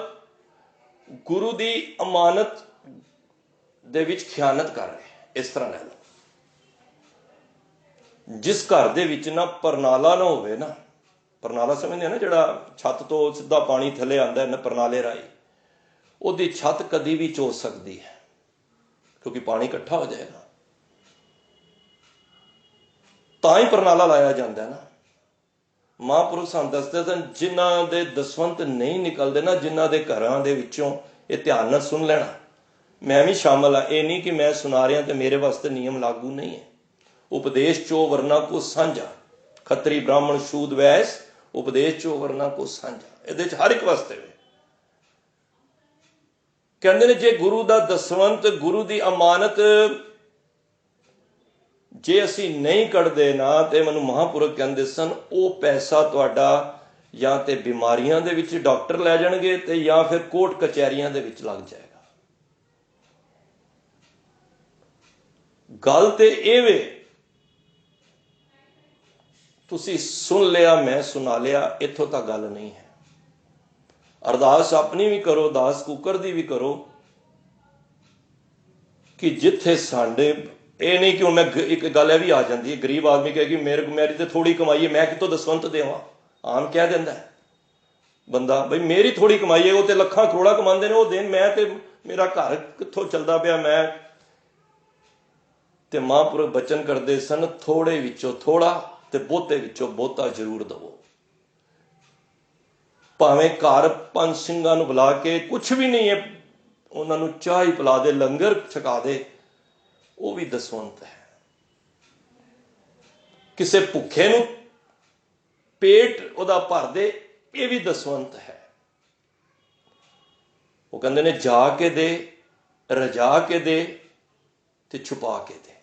गुरु दी अमानत दे विच खयानत कर रहे हैं। इस तरह ले लो, जिस घर दे विच ना परनाला ना होवे ना, परनाला समझते ना, जिहड़ा छत तो सीधा पानी थले आंदा है ना परनाले राही, ਉਹਦੀ ਛੱਤ ਕਦੀ ਵੀ ਚੋ ਸਕਦੀ ਹੈ, ਕਿਉਂਕਿ ਪਾਣੀ ਇਕੱਠਾ ਹੋ ਜਾਏਗਾ। ਤਾਂ ਹੀ ਪ੍ਰਣਾਲਾ ਲਾਇਆ ਜਾਂਦਾ ਨਾ। ਮਹਾਂਪੁਰਖ ਸਾਨੂੰ ਦੱਸਦੇ ਸਨ, ਜਿਨ੍ਹਾਂ ਦੇ ਦਸਵੰਤ ਨਹੀਂ ਨਿਕਲਦੇ ਨਾ, ਜਿਨ੍ਹਾਂ ਦੇ ਘਰਾਂ ਦੇ ਵਿੱਚੋਂ, ਇਹ ਧਿਆਨ ਨਾਲ ਸੁਣ ਲੈਣਾ, ਮੈਂ ਵੀ ਸ਼ਾਮਲ ਹਾਂ। ਇਹ ਨਹੀਂ ਕਿ ਮੈਂ ਸੁਣਾ ਰਿਹਾ ਤੇ ਮੇਰੇ ਵਾਸਤੇ ਨਿਯਮ ਲਾਗੂ ਨਹੀਂ ਹੈ। ਉਪਦੇਸ਼ ਚੋ ਵਰਨਾ ਕੋ ਸਾਂਝਾ, ਖੱਤਰੀ ਬ੍ਰਾਹਮਣ ਸ਼ੂਦ ਵੈਸ, ਉਪਦੇਸ਼ ਚੋ ਵਰਨਾ ਕੋ ਸਾਂਝਾ, ਇਹਦੇ ਚ ਹਰ ਇੱਕ ਵਾਸਤੇ ਵੇ। ਕਹਿੰਦੇ ਨੇ ਜੇ ਗੁਰੂ ਦਾ ਦਸਵੰਤ, ਗੁਰੂ ਦੀ ਅਮਾਨਤ ਜੇ ਅਸੀਂ ਨਹੀਂ ਕੱਢਦੇ ਨਾ, ਤੇ ਮੈਨੂੰ ਮਹਾਂਪੁਰਖ ਕਹਿੰਦੇ ਸਨ, ਉਹ ਪੈਸਾ ਤੁਹਾਡਾ ਜਾਂ ਤੇ ਬਿਮਾਰੀਆਂ ਦੇ ਵਿੱਚ ਡਾਕਟਰ ਲੈ ਜਾਣਗੇ, ਤੇ ਜਾਂ ਫਿਰ ਕੋਰਟ ਕਚਹਿਰੀਆਂ ਦੇ ਵਿੱਚ ਲੱਗ ਜਾਏਗਾ। ਗੱਲ ਤੇ ਇਹ ਵੇ, ਤੁਸੀਂ ਸੁਣ ਲਿਆ, ਮੈਂ ਸੁਣਾ ਲਿਆ, ਇੱਥੋਂ ਤੱਕ ਗੱਲ ਨਹੀਂ ਹੈ। ਅਰਦਾਸ ਆਪਣੀ ਵੀ ਕਰੋ, ਦਾਸ ਕੁੱਕਰ ਦੀ ਵੀ ਕਰੋ, ਕਿ ਜਿੱਥੇ ਸਾਡੇ, ਇਹ ਨਹੀਂ ਕਿ ਹੁਣ ਮੈਂ, ਇੱਕ ਗੱਲ ਇਹ ਵੀ ਆ ਜਾਂਦੀ ਹੈ, ਗਰੀਬ ਆਦਮੀ ਕਹੇ ਕਿ ਮੇਰੀ ਤੇ ਥੋੜੀ ਕਮਾਈ ਹੈ, ਮੈਂ ਕਿਤੋਂ ਦਸਵੰਤ ਦੇਵਾਂ। ਆਮ ਕਹਿ ਦਿੰਦਾ ਬੰਦਾ, ਬਈ ਮੇਰੀ ਥੋੜੀ ਕਮਾਈ ਹੈ, ਉਹ ਤੇ ਲੱਖਾਂ ਕਰੋੜਾਂ ਕਮਾਉਂਦੇ ਨੇ, ਉਹ ਦੇਣ, ਮੈਂ ਤੇ ਮੇਰਾ ਘਰ ਕਿੱਥੋਂ ਚੱਲਦਾ ਪਿਆ। ਮੈਂ ਤੇ ਮਹਾਂਪੁਰਖ ਬਚਨ ਕਰਦੇ ਸਨ, ਥੋੜੇ ਵਿੱਚੋਂ ਥੋੜਾ ਤੇ ਬਹੁਤੇ ਵਿੱਚੋਂ ਬਹੁਤਾ ਜ਼ਰੂਰ ਦਵੋ। ਭਾਵੇਂ ਘਰ 5 ਸਿੰਘਾਂ ਨੂੰ ਬੁਲਾ ਕੇ, ਕੁਛ ਵੀ ਨਹੀਂ ਹੈ, ਉਹਨਾਂ ਨੂੰ ਚਾਹ ਹੀ ਪਿਲਾ ਦੇ, ਲੰਗਰ ਛਕਾ ਦੇ, ਉਹ ਵੀ ਦਸਵੰਤ ਹੈ। ਕਿਸੇ ਭੁੱਖੇ ਨੂੰ ਪੇਟ ਉਹਦਾ ਭਰ ਦੇ, ਇਹ ਵੀ ਦਸਵੰਤ ਹੈ। ਉਹ ਕਹਿੰਦੇ ਨੇ, ਜਾ ਕੇ ਦੇ, ਰਜਾ ਕੇ ਦੇ, ਤੇ ਛੁਪਾ ਕੇ ਦੇ।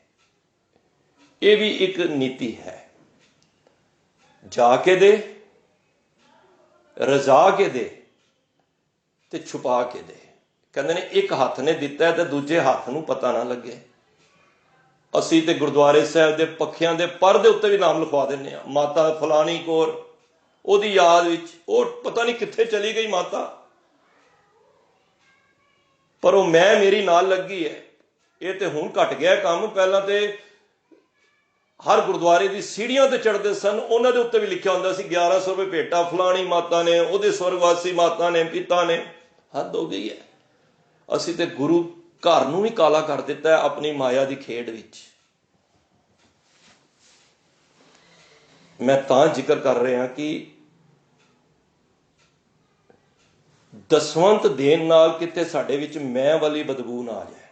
ਇਹ ਵੀ ਇੱਕ ਨੀਤੀ ਹੈ। ਜਾ ਕੇ ਦੇ, ਰਜਾ ਕੇ ਦੇ, ਤੇ ਛੁਪਾ ਕੇ ਦੇ। ਕਹਿੰਦੇ ਨੇ ਇੱਕ ਹੱਥ ਨੇ ਦਿੱਤਾ ਤੇ ਦੂਜੇ ਹੱਥ ਨੂੰ ਪਤਾ ਨਾ ਲੱਗੇ। ਅਸੀਂ ਤੇ ਗੁਰਦੁਆਰੇ ਸਾਹਿਬ ਦੇ ਪੱਖਿਆਂ ਦੇ ਪਰ ਦੇ ਉੱਤੇ ਵੀ ਨਾਮ ਲਿਖਵਾ ਦਿੰਦੇ ਹਾਂ, ਮਾਤਾ ਫਲਾਣੀ ਕੌਰ, ਉਹਦੀ ਯਾਦ ਵਿੱਚ, ਉਹ ਪਤਾ ਨਹੀਂ ਕਿੱਥੇ ਚਲੀ ਗਈ ਮਾਤਾ, ਪਰ ਉਹ ਮੈਂ ਮੇਰੀ ਨਾਲ ਲੱਗੀ ਹੈ। ਇਹ ਤੇ ਹੁਣ ਘਟ ਗਿਆ ਕੰਮ। ਪਹਿਲਾਂ ਤੇ ਹਰ ਗੁਰਦੁਆਰੇ ਦੀ ਸੀੜੀਆਂ ਤੇ ਚੜ੍ਹਦੇ ਸਨ, ਉਹਨਾਂ ਦੇ ਉੱਤੇ ਵੀ ਲਿਖਿਆ ਹੁੰਦਾ ਸੀ 1100 ਰੁਪਏ ਭੇਟਾ ਫਲਾਣੀ ਮਾਤਾ ਨੇ, ਉਹਦੇ ਸਵਰਗਵਾਸੀ ਮਾਤਾ ਨੇ, ਪਿਤਾ ਨੇ। ਹੱਦ ਹੋ ਗਈ ਹੈ। ਅਸੀਂ ਤੇ ਗੁਰੂ ਘਰ ਨੂੰ ਵੀ ਕਾਲਾ ਕਰ ਦਿੱਤਾ ਹੈ ਆਪਣੀ ਮਾਇਆ ਦੀ ਖੇਡ ਵਿੱਚ। ਮੈਂ ਤਾਂ ਜ਼ਿਕਰ ਕਰ ਰਿਹਾ ਕਿ ਦਸਵੰਤ ਦੇਣ ਨਾਲ ਕਿਤੇ ਸਾਡੇ ਵਿੱਚ ਮੈਂ ਵਾਲੀ ਬਦਬੂ ਨਾ ਆ ਜਾਏ।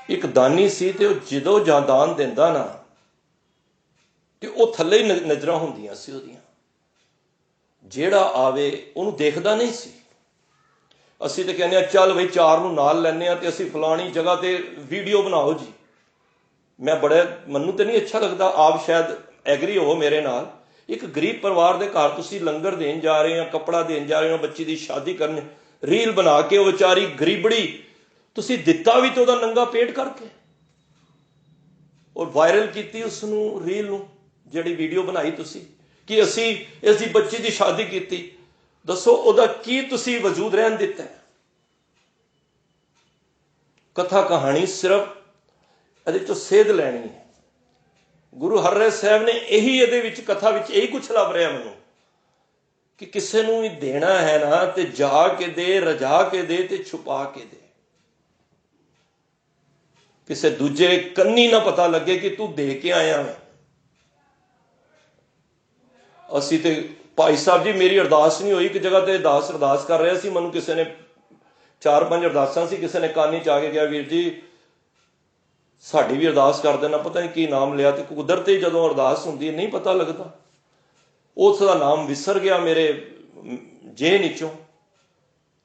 ਇੱਕ ਦਾਨੀ ਸੀ, ਤੇ ਉਹ ਜਦੋਂ ਦਾਨ ਦਿੰਦਾ ਨਾ, ਤੇ ਉਹ ਥੱਲੇ ਹੀ ਨਜ਼ਰਾਂ ਹੁੰਦੀਆਂ ਸੀ ਉਹਦੀਆਂ, ਜਿਹੜਾ ਆਵੇ ਉਹਨੂੰ ਦੇਖਦਾ ਨਹੀਂ ਸੀ। ਅਸੀਂ ਤੇ ਕਹਿੰਦੇ ਆ, ਚੱਲ ਬਈ 4 ਨੂੰ ਨਾਲ ਲੈਂਦੇ ਆ, ਤੇ ਅਸੀਂ ਫਲਾਣੀ ਜਗ੍ਹਾ ਤੇ ਵੀਡੀਓ ਬਣਾਓ ਜੀ। ਮੈਨੂੰ ਤੇ ਨਹੀਂ ਅੱਛਾ ਲੱਗਦਾ, ਆਪ ਸ਼ਾਇਦ ਐਗਰੀ ਹੋ ਮੇਰੇ ਨਾਲ। ਇੱਕ ਗਰੀਬ ਪਰਿਵਾਰ ਦੇ ਘਰ ਤੁਸੀਂ ਲੰਗਰ ਦੇਣ ਜਾ ਰਹੇ ਹੋ, ਕੱਪੜਾ ਦੇਣ ਜਾ ਰਹੇ ਹੋ, ਬੱਚੀ ਦੀ ਸ਼ਾਦੀ ਕਰਨ, ਰੀਲ ਬਣਾ ਕੇ ਉਹ ਵਿਚਾਰੀ ਗਰੀਬੜੀ, ਤੁਸੀਂ ਦਿੱਤਾ ਵੀ ਤੇ ਉਹਦਾ ਨੰਗਾ ਪੇਟ ਕਰਕੇ, ਔਰ ਵਾਇਰਲ ਕੀਤੀ ਉਸ ਨੂੰ, ਰੀਲ ਨੂੰ, ਜਿਹੜੀ ਵੀਡੀਓ ਬਣਾਈ ਤੁਸੀਂ, ਕਿ ਅਸੀਂ ਇਸ ਦੀ ਬੱਚੀ ਦੀ ਸ਼ਾਦੀ ਕੀਤੀ। ਦੱਸੋ ਉਹਦਾ ਕੀ ਤੁਸੀਂ ਵਜੂਦ ਰਹਿਣ ਦਿੱਤਾ? ਕਥਾ ਕਹਾਣੀ ਸਿਰਫ ਇਹਦੇ ਚੋਂ ਸੇਧ ਲੈਣੀ ਹੈ। ਗੁਰੂ ਹਰਿਰਾਏ ਸਾਹਿਬ ਨੇ ਇਹਦੇ ਵਿੱਚ, ਕਥਾ ਵਿੱਚ ਇਹੀ ਕੁਛ ਲੱਭ ਰਿਹਾ ਮੈਨੂੰ, ਕਿ ਕਿਸੇ ਨੂੰ ਵੀ ਦੇਣਾ ਹੈ ਨਾ, ਤੇ ਜਾ ਕੇ ਦੇ, ਰਜਾ ਕੇ ਦੇ, ਤੇ ਛੁਪਾ ਕੇ ਦੇ। ਕਿਸੇ ਦੂਜੇ ਕੰਨੀ ਨਾ ਪਤਾ ਲੱਗੇ ਕਿ ਤੂੰ ਦੇ ਕੇ ਆਇਆ ਹੈ। ਅਸੀਂ ਤੇ, ਭਾਈ ਸਾਹਿਬ ਜੀ, ਮੇਰੀ ਅਰਦਾਸ ਨਹੀਂ ਹੋਈ। ਇੱਕ ਜਗ੍ਹਾ ਤੇ ਅਰਦਾਸ ਕਰ ਰਿਹਾ ਸੀ, ਮੈਨੂੰ ਕਿਸੇ ਨੇ 4-5 ਅਰਦਾਸਾਂ ਸੀ, ਕਿਸੇ ਨੇ ਕਾਨੀ ਚ ਆ ਕੇ ਕਿਹਾ, ਵੀਰ ਜੀ ਸਾਡੀ ਵੀ ਅਰਦਾਸ ਕਰ ਦੇਣਾ। ਪਤਾ ਨਹੀਂ ਕੀ ਨਾਮ ਲਿਆ, ਤੇ ਕੁਦਰਤ ਹੀ ਜਦੋਂ ਅਰਦਾਸ ਹੁੰਦੀ ਹੈ ਨਹੀਂ ਪਤਾ ਲੱਗਦਾ। ਉਸ ਦਾ ਨਾਮ ਵਿਸਰ ਗਿਆ ਮੇਰੇ ਜੇਨ ਵਿੱਚੋਂ।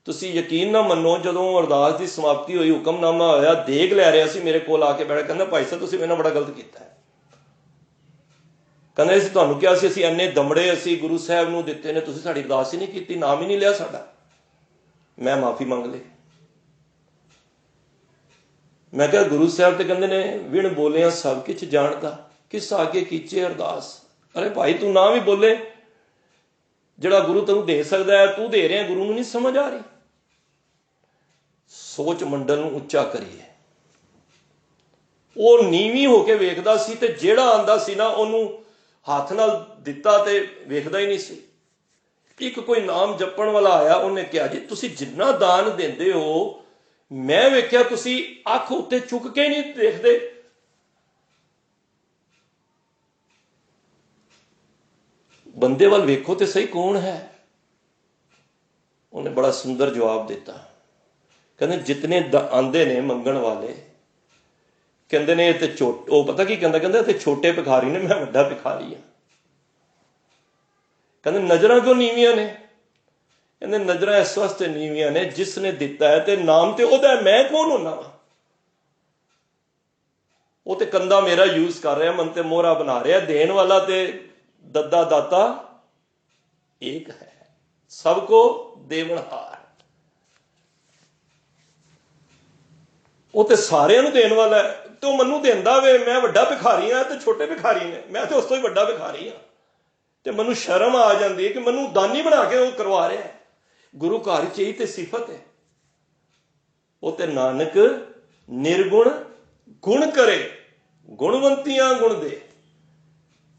ਤੁਸੀਂ ਯਕੀਨ ਨਾ ਮੰਨੋ, ਜਦੋਂ ਅਰਦਾਸ ਦੀ ਸਮਾਪਤੀ ਹੋਈ, ਹੁਕਮਨਾਮਾ ਹੋਇਆ, ਦੇਗ ਲੈ ਰਿਹਾ ਸੀ, ਮੇਰੇ ਕੋਲ ਆ ਕੇ ਬੈਠਾ, ਕਹਿੰਦਾ ਭਾਈ ਸਾਹਿਬ ਤੁਸੀਂ ਮੇਰੇ ਨਾਲ ਬੜਾ ਗਲਤ ਕੀਤਾ ਹੈ। ਕਹਿੰਦੇ ਅਸੀਂ ਤੁਹਾਨੂੰ ਕਿਹਾ ਸੀ, ਅਸੀਂ ਇੰਨੇ ਦਮੜੇ ਅਸੀਂ ਗੁਰੂ ਸਾਹਿਬ ਨੂੰ ਦਿੱਤੇ ਨੇ, ਤੁਸੀਂ ਸਾਡੀ ਅਰਦਾਸ ਹੀ ਨਹੀਂ ਕੀਤੀ, ਨਾਮ ਹੀ ਨਹੀਂ ਲਿਆ ਸਾਡਾ। ਮੈਂ ਮਾਫੀ ਮੰਗ ਲਈ। ਮੈਂ ਕਿਹਾ ਗੁਰੂ ਸਾਹਿਬ ਤੇ ਕਹਿੰਦੇ ਨੇ, ਵਿਣ ਬੋਲਿਆ ਸਭ ਕੁਛ ਜਾਣਦਾ, ਕਿਸ ਆਗੇ ਕੀਚੇ ਅਰਦਾਸ। ਅਰੇ ਭਾਈ ਤੂੰ ਨਾ ਵੀ ਬੋਲੇ, ਜਿਹੜਾ ਗੁਰੂ ਤੈਨੂੰ ਦੇ ਸਕਦਾ ਹੈ ਤੂੰ ਦੇ ਰਿਹਾ, ਗੁਰੂ ਨੂੰ ਨਹੀਂ ਸਮਝ ਆ ਰਹੀ। ਸੋਚ ਮੰਡਲ ਨੂੰ ਉੱਚਾ ਕਰੀਏ। ਉਹ ਨੀਵੀਂ ਹੋ ਕੇ ਵੇਖਦਾ ਸੀ, ਤੇ ਜਿਹੜਾ ਆਂਦਾ ਸੀ ਨਾ, ਉਹਨੂੰ ਹੱਥ ਨਾਲ ਦਿੱਤਾ ਤੇ ਵੇਖਦਾ ਹੀ ਨਹੀਂ ਸੀ। ਇੱਕ ਕੋਈ ਨਾਮ ਜਪਣ ਵਾਲਾ ਆਇਆ, ਉਹਨੇ ਕਿਹਾ ਜੀ ਤੁਸੀਂ ਜਿੰਨਾ ਦਾਨ ਦਿੰਦੇ ਹੋ, ਮੈਂ ਵੇਖਿਆ ਤੁਸੀਂ ਅੱਖ ਉੱਤੇ ਚੁੱਕ ਕੇ ਨਹੀਂ ਦੇਖਦੇ। ਬੰਦੇ ਵੱਲ ਵੇਖੋ ਤੇ ਸਹੀ, ਕੌਣ ਹੈ? ਉਹਨੇ ਬੜਾ ਸੁੰਦਰ ਜਵਾਬ ਦਿੱਤਾ। ਕਹਿੰਦੇ ਜਿਤਨੇ ਆਂਦੇ ਨੇ ਮੰਗਣ ਵਾਲੇ, ਕਹਿੰਦੇ ਨੇ ਇਹ ਤੇ ਉਹ ਪਤਾ ਕੀ ਕਹਿੰਦਾ, ਕਹਿੰਦਾ ਤੇ ਛੋਟੇ ਭਿਖਾਰੀ ਨੇ, ਮੈਂ ਵੱਡਾ ਭਿਖਾਰੀ ਹਾਂ। ਕਹਿੰਦੇ ਨਜ਼ਰਾਂ ਕਿਉਂ ਨੀਵੀਆਂ ਨੇ? ਕਹਿੰਦੇ ਨਜ਼ਰਾਂ ਇਸ ਵਾਸਤੇ ਨੀਵੀਆਂ ਨੇ, ਜਿਸ ਨੇ ਦਿੱਤਾ ਹੈ ਤੇ ਨਾਮ ਤੇ ਉਹਦਾ, ਮੈਂ ਕੌਣ ਹੁੰਦਾ ਵਾ? ਉਹ ਤੇ ਕੰਦਾ ਮੇਰਾ ਯੂਜ਼ ਕਰ ਰਿਹਾ, ਮਨ ਤੇ ਮੋਹਰਾ ਬਣਾ ਰਿਹਾ। ਦੇਣ ਵਾਲਾ ਤੇ ਦੱਦਾ ਦਾਤਾ ਏਕ ਹੈ, ਸਭ ਕੋ ਦੇਵਨਹਾਰ। ਉਹ ਤੇ ਸਾਰਿਆਂ ਨੂੰ ਦੇਣ ਵਾਲਾ ਹੈ, ਤੇ ਉਹ ਮੈਨੂੰ ਦਿੰਦਾ ਵੇ। ਮੈਂ ਵੱਡਾ ਭਿਖਾਰੀ ਹਾਂ ਤੇ ਛੋਟੇ ਭਿਖਾਰੀ ਨੇ, ਮੈਂ ਤੇ ਉਸ ਤੋਂ ਹੀ ਵੱਡਾ ਭਿਖਾਰੀ ਹਾਂ। ਤੇ ਮੈਨੂੰ ਸ਼ਰਮ ਆ ਜਾਂਦੀ ਹੈ ਕਿ ਮੈਨੂੰ ਦਾਨੀ ਬਣਾ ਕੇ ਉਹ ਕਰਵਾ ਰਿਹਾ। ਗੁਰੂ ਘਰ ਚ ਹੀ ਤੇ ਸਿਫਤ ਹੈ। ਉਹ ਤੇ ਨਾਨਕ ਨਿਰਗੁਣ ਗੁਣ ਕਰੇ, ਗੁਣਵੰਤੀਆਂ ਗੁਣ ਦੇ।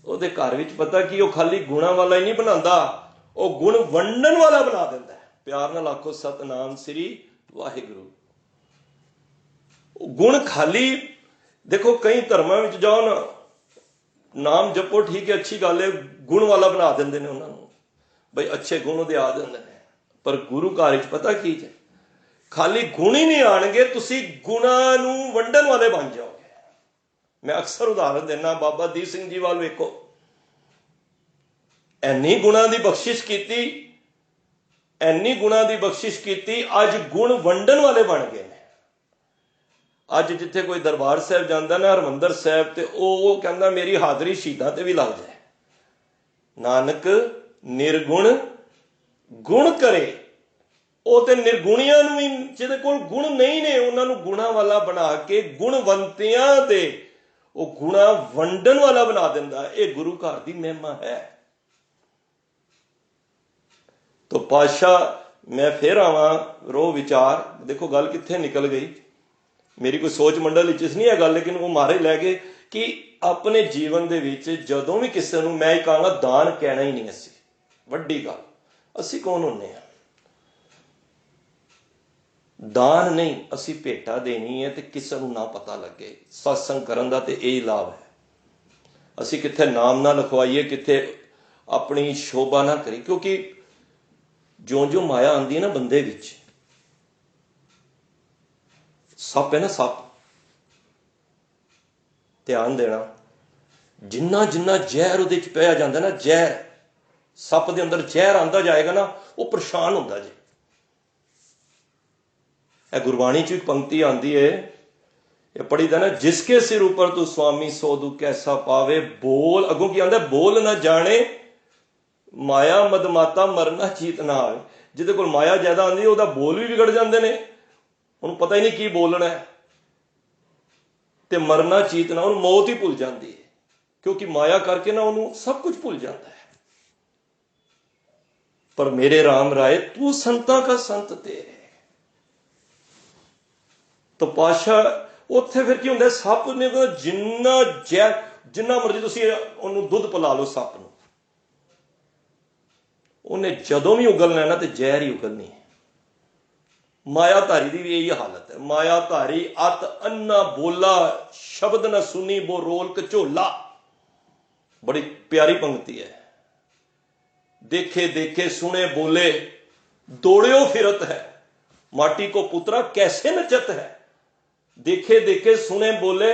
ਉਹਦੇ ਘਰ ਵਿੱਚ ਪਤਾ ਕੀ, ਉਹ ਖਾਲੀ ਗੁਣਾਂ ਵਾਲਾ ਹੀ ਨਹੀਂ ਬਣਾਉਂਦਾ, ਉਹ ਗੁਣ ਵੰਡਣ ਵਾਲਾ ਬਣਾ ਦਿੰਦਾ ਹੈ। ਪਿਆਰ ਨਾਲ ਆਖੋ ਸਤਨਾਮ ਸ੍ਰੀ ਵਾਹਿਗੁਰੂ। ਗੁਣ ਖਾਲੀ, ਦੇਖੋ ਕਈ ਧਰਮਾਂ ਵਿੱਚ ਜਾਓ ਨਾ, ਨਾਮ ਜਪੋ ਠੀਕ ਹੈ, ਅੱਛੀ ਗੱਲ ਹੈ, ਗੁਣ ਵਾਲਾ ਬਣਾ ਦਿੰਦੇ ਨੇ ਉਹਨਾਂ ਨੂੰ, ਬਈ ਅੱਛੇ ਗੁਣ ਉਹਦੇ ਆ ਜਾਂਦੇ ਨੇ। ਪਰ ਗੁਰੂ ਘਰ ਵਿੱਚ ਪਤਾ ਕੀ ਹੈ, ਖਾਲੀ ਗੁਣ ਹੀ ਨਹੀਂ ਆਣਗੇ, ਤੁਸੀਂ ਗੁਣਾਂ ਨੂੰ ਵੰਡਣ ਵਾਲੇ ਬਣ ਜਾਓਗੇ। ਮੈਂ ਅਕਸਰ ਉਦਾਹਰਨ ਦਿੰਦਾ, ਬਾਬਾ ਦੀਪ ਸਿੰਘ ਜੀ ਵੱਲ ਵੇਖੋ, ਐਨੀ ਗੁਣਾਂ ਦੀ ਬਖਸ਼ਿਸ਼ ਕੀਤੀ, ਐਨੀ ਗੁਣਾਂ ਦੀ ਬਖਸ਼ਿਸ਼ ਕੀਤੀ, ਅੱਜ ਗੁਣ ਵੰਡਣ ਵਾਲੇ ਬਣ ਗਏ ਨੇ। ਅੱਜ ਜਿੱਥੇ ਕੋਈ ਦਰਬਾਰ ਸਾਹਿਬ ਜਾਂਦਾ ਨਾ, ਹਰਿਮੰਦਰ ਸਾਹਿਬ, ਤੇ ਉਹ ਕਹਿੰਦਾ ਮੇਰੀ ਹਾਜ਼ਰੀ ਸ਼ਹੀਦਾਂ ਤੇ ਵੀ ਲੱਗ ਜਾਏ। ਨਾਨਕ ਨਿਰਗੁਣ ਗੁਣ ਕਰੇ। ਉਹ ਤੇ ਨਿਰਗੁਣੀਆਂ ਨੂੰ ਵੀ, ਜਿਹਦੇ ਕੋਲ ਗੁਣ ਨਹੀਂ ਨੇ, ਉਹਨਾਂ ਨੂੰ ਗੁਣਾਂ ਵਾਲਾ ਬਣਾ ਕੇ, ਗੁਣਵੰਤਿਆਂ ਦੇ ਉਹ ਗੁਣਾ ਵੰਡਣ ਵਾਲਾ ਬਣਾ ਦਿੰਦਾ। ਇਹ ਗੁਰੂ ਘਰ ਦੀ ਮਹਿਮਾ ਹੈ। ਤੋ ਪਾਤਸ਼ਾਹ ਮੈਂ ਫਿਰ ਆਵਾਂ ਰੋਹ ਵਿਚਾਰ, ਦੇਖੋ ਗੱਲ ਕਿੱਥੇ ਨਿਕਲ ਗਈ। ਮੇਰੀ ਕੋਈ ਸੋਚ ਮੰਡਲ ਵਿੱਚ ਨਹੀਂ ਹੈ ਗੱਲ, ਲੇਕਿਨ ਉਹ ਮਾਰੇ ਲੈ ਗਏ ਕਿ ਆਪਣੇ ਜੀਵਨ ਦੇ ਵਿੱਚ ਜਦੋਂ ਵੀ ਕਿਸੇ ਨੂੰ, ਮੈਂ ਕਹਾਂਗਾ ਦਾਨ ਕਹਿਣਾ ਹੀ ਨਹੀਂ। ਅਸੀਂ ਵੱਡੀ ਗੱਲ, ਅਸੀਂ ਕੌਣ ਹੁੰਦੇ ਹਾਂ? ਦਾਨ ਨਹੀਂ, ਅਸੀਂ ਭੇਟਾ ਦੇਣੀ ਹੈ ਤੇ ਕਿਸੇ ਨੂੰ ਨਾ ਪਤਾ ਲੱਗੇ। ਸਤਸੰਗ ਕਰਨ ਦਾ ਤੇ ਇਹੀ ਲਾਭ ਹੈ। ਅਸੀਂ ਕਿੱਥੇ ਨਾਮ ਨਾ ਲਿਖਵਾਈਏ, ਕਿੱਥੇ ਆਪਣੀ ਸ਼ੋਭਾ ਨਾ ਕਰੀ, ਕਿਉਂਕਿ ਜਿਉਂ-ਜਿਉਂ ਮਾਇਆ ਆਉਂਦੀ ਹੈ ਨਾ ਬੰਦੇ ਵਿੱਚ, ਸੱਪ ਹੈ ਨਾ, ਸੱਪ, ਧਿਆਨ ਦੇਣਾ, ਜਿੰਨਾ ਜਿੰਨਾ ਜ਼ਹਿਰ ਉਹਦੇ ਚ ਪਿਆ ਜਾਂਦਾ ਨਾ, ਜ਼ਹਿਰ, ਸੱਪ ਦੇ ਅੰਦਰ ਜ਼ਹਿਰ ਆਉਂਦਾ ਜਾਏਗਾ ਨਾ, ਉਹ ਪਰੇਸ਼ਾਨ ਹੁੰਦਾ ਜੇ। ਇਹ ਗੁਰਬਾਣੀ ਚ ਇੱਕ ਪੰਕਤੀ ਆਉਂਦੀ ਹੈ, ਇਹ ਪੜੀਦਾ ਨਾ, ਜਿਸਕੇ ਸਿਰ ਉੱਪਰ ਤੂੰ ਸੁਆਮੀ ਸੋ ਦੁੱਖ ਕੈਸਾ ਪਾਵੇ। ਬੋਲ, ਅੱਗੋਂ ਕੀ ਆਉਂਦਾ, ਬੋਲ ਨਾ ਜਾਣੇ ਮਾਇਆ ਮਦਮਾਤਾ ਮਰਨਾ ਚੀਤ ਨਾ ਆਵੇ। ਜਿਹਦੇ ਕੋਲ ਮਾਇਆ ਜ਼ਿਆਦਾ ਆਉਂਦੀ, ਉਹਦਾ ਬੋਲ ਵੀ ਵਿਗੜ ਜਾਂਦੇ ਨੇ, ਉਹਨੂੰ ਪਤਾ ਹੀ ਨਹੀਂ ਕੀ ਬੋਲਣਾ ਹੈ, ਤੇ ਮਰਨਾ ਚੀਤ ਨਾ, ਉਹਨੂੰ ਮੌਤ ਹੀ ਭੁੱਲ ਜਾਂਦੀ ਹੈ, ਕਿਉਂਕਿ ਮਾਇਆ ਕਰਕੇ ਨਾ ਉਹਨੂੰ ਸਭ ਕੁਝ ਭੁੱਲ ਜਾਂਦਾ ਹੈ। ਪਰ ਮੇਰੇ ਰਾਮ ਰਾਏ ਤੂੰ ਸੰਤਾਂ ਕਾ ਸੰਤ ਤੇਰੇ। ਤਾਂ ਪਾਤਸ਼ਾਹ ਉੱਥੇ ਫਿਰ ਕੀ ਹੁੰਦਾ, ਸੱਪ ਨੇ ਜਿੰਨਾ ਮਰਜ਼ੀ ਤੁਸੀਂ ਉਹਨੂੰ ਦੁੱਧ ਪਿਲਾ ਲਓ ਸੱਪ ਨੂੰ, ਉਹਨੇ ਜਦੋਂ ਵੀ ਉਗਲਣਾ ਨਾ ਤੇ ਜ਼ਹਿਰ ਹੀ ਉਗਲਣੀ ਹੈ। ਮਾਇਆਧਾਰੀ ਦੀ ਵੀ ਇਹੀ ਹਾਲਤ ਹੈ। ਮਾਇਆਧਾਰੀ ਅਤ ਅੰਨਾ ਬੋਲਾ, ਸ਼ਬਦ ਨਾ ਸੁਣੀ ਬੋ ਰੋਲ ਕਝੋਲਾ। ਬੜੀ ਪਿਆਰੀ ਪੰਕਤੀ ਹੈ। ਦੇਖੇ ਦੇਖੇ ਸੁਣੇ ਬੋਲੇ ਦੌੜਿਓ ਫਿਰਤ ਹੈ, ਮਾਟੀ ਕੋ ਪੁੱਤਰਾ कैसे नचत है। देखे देखे सुने बोले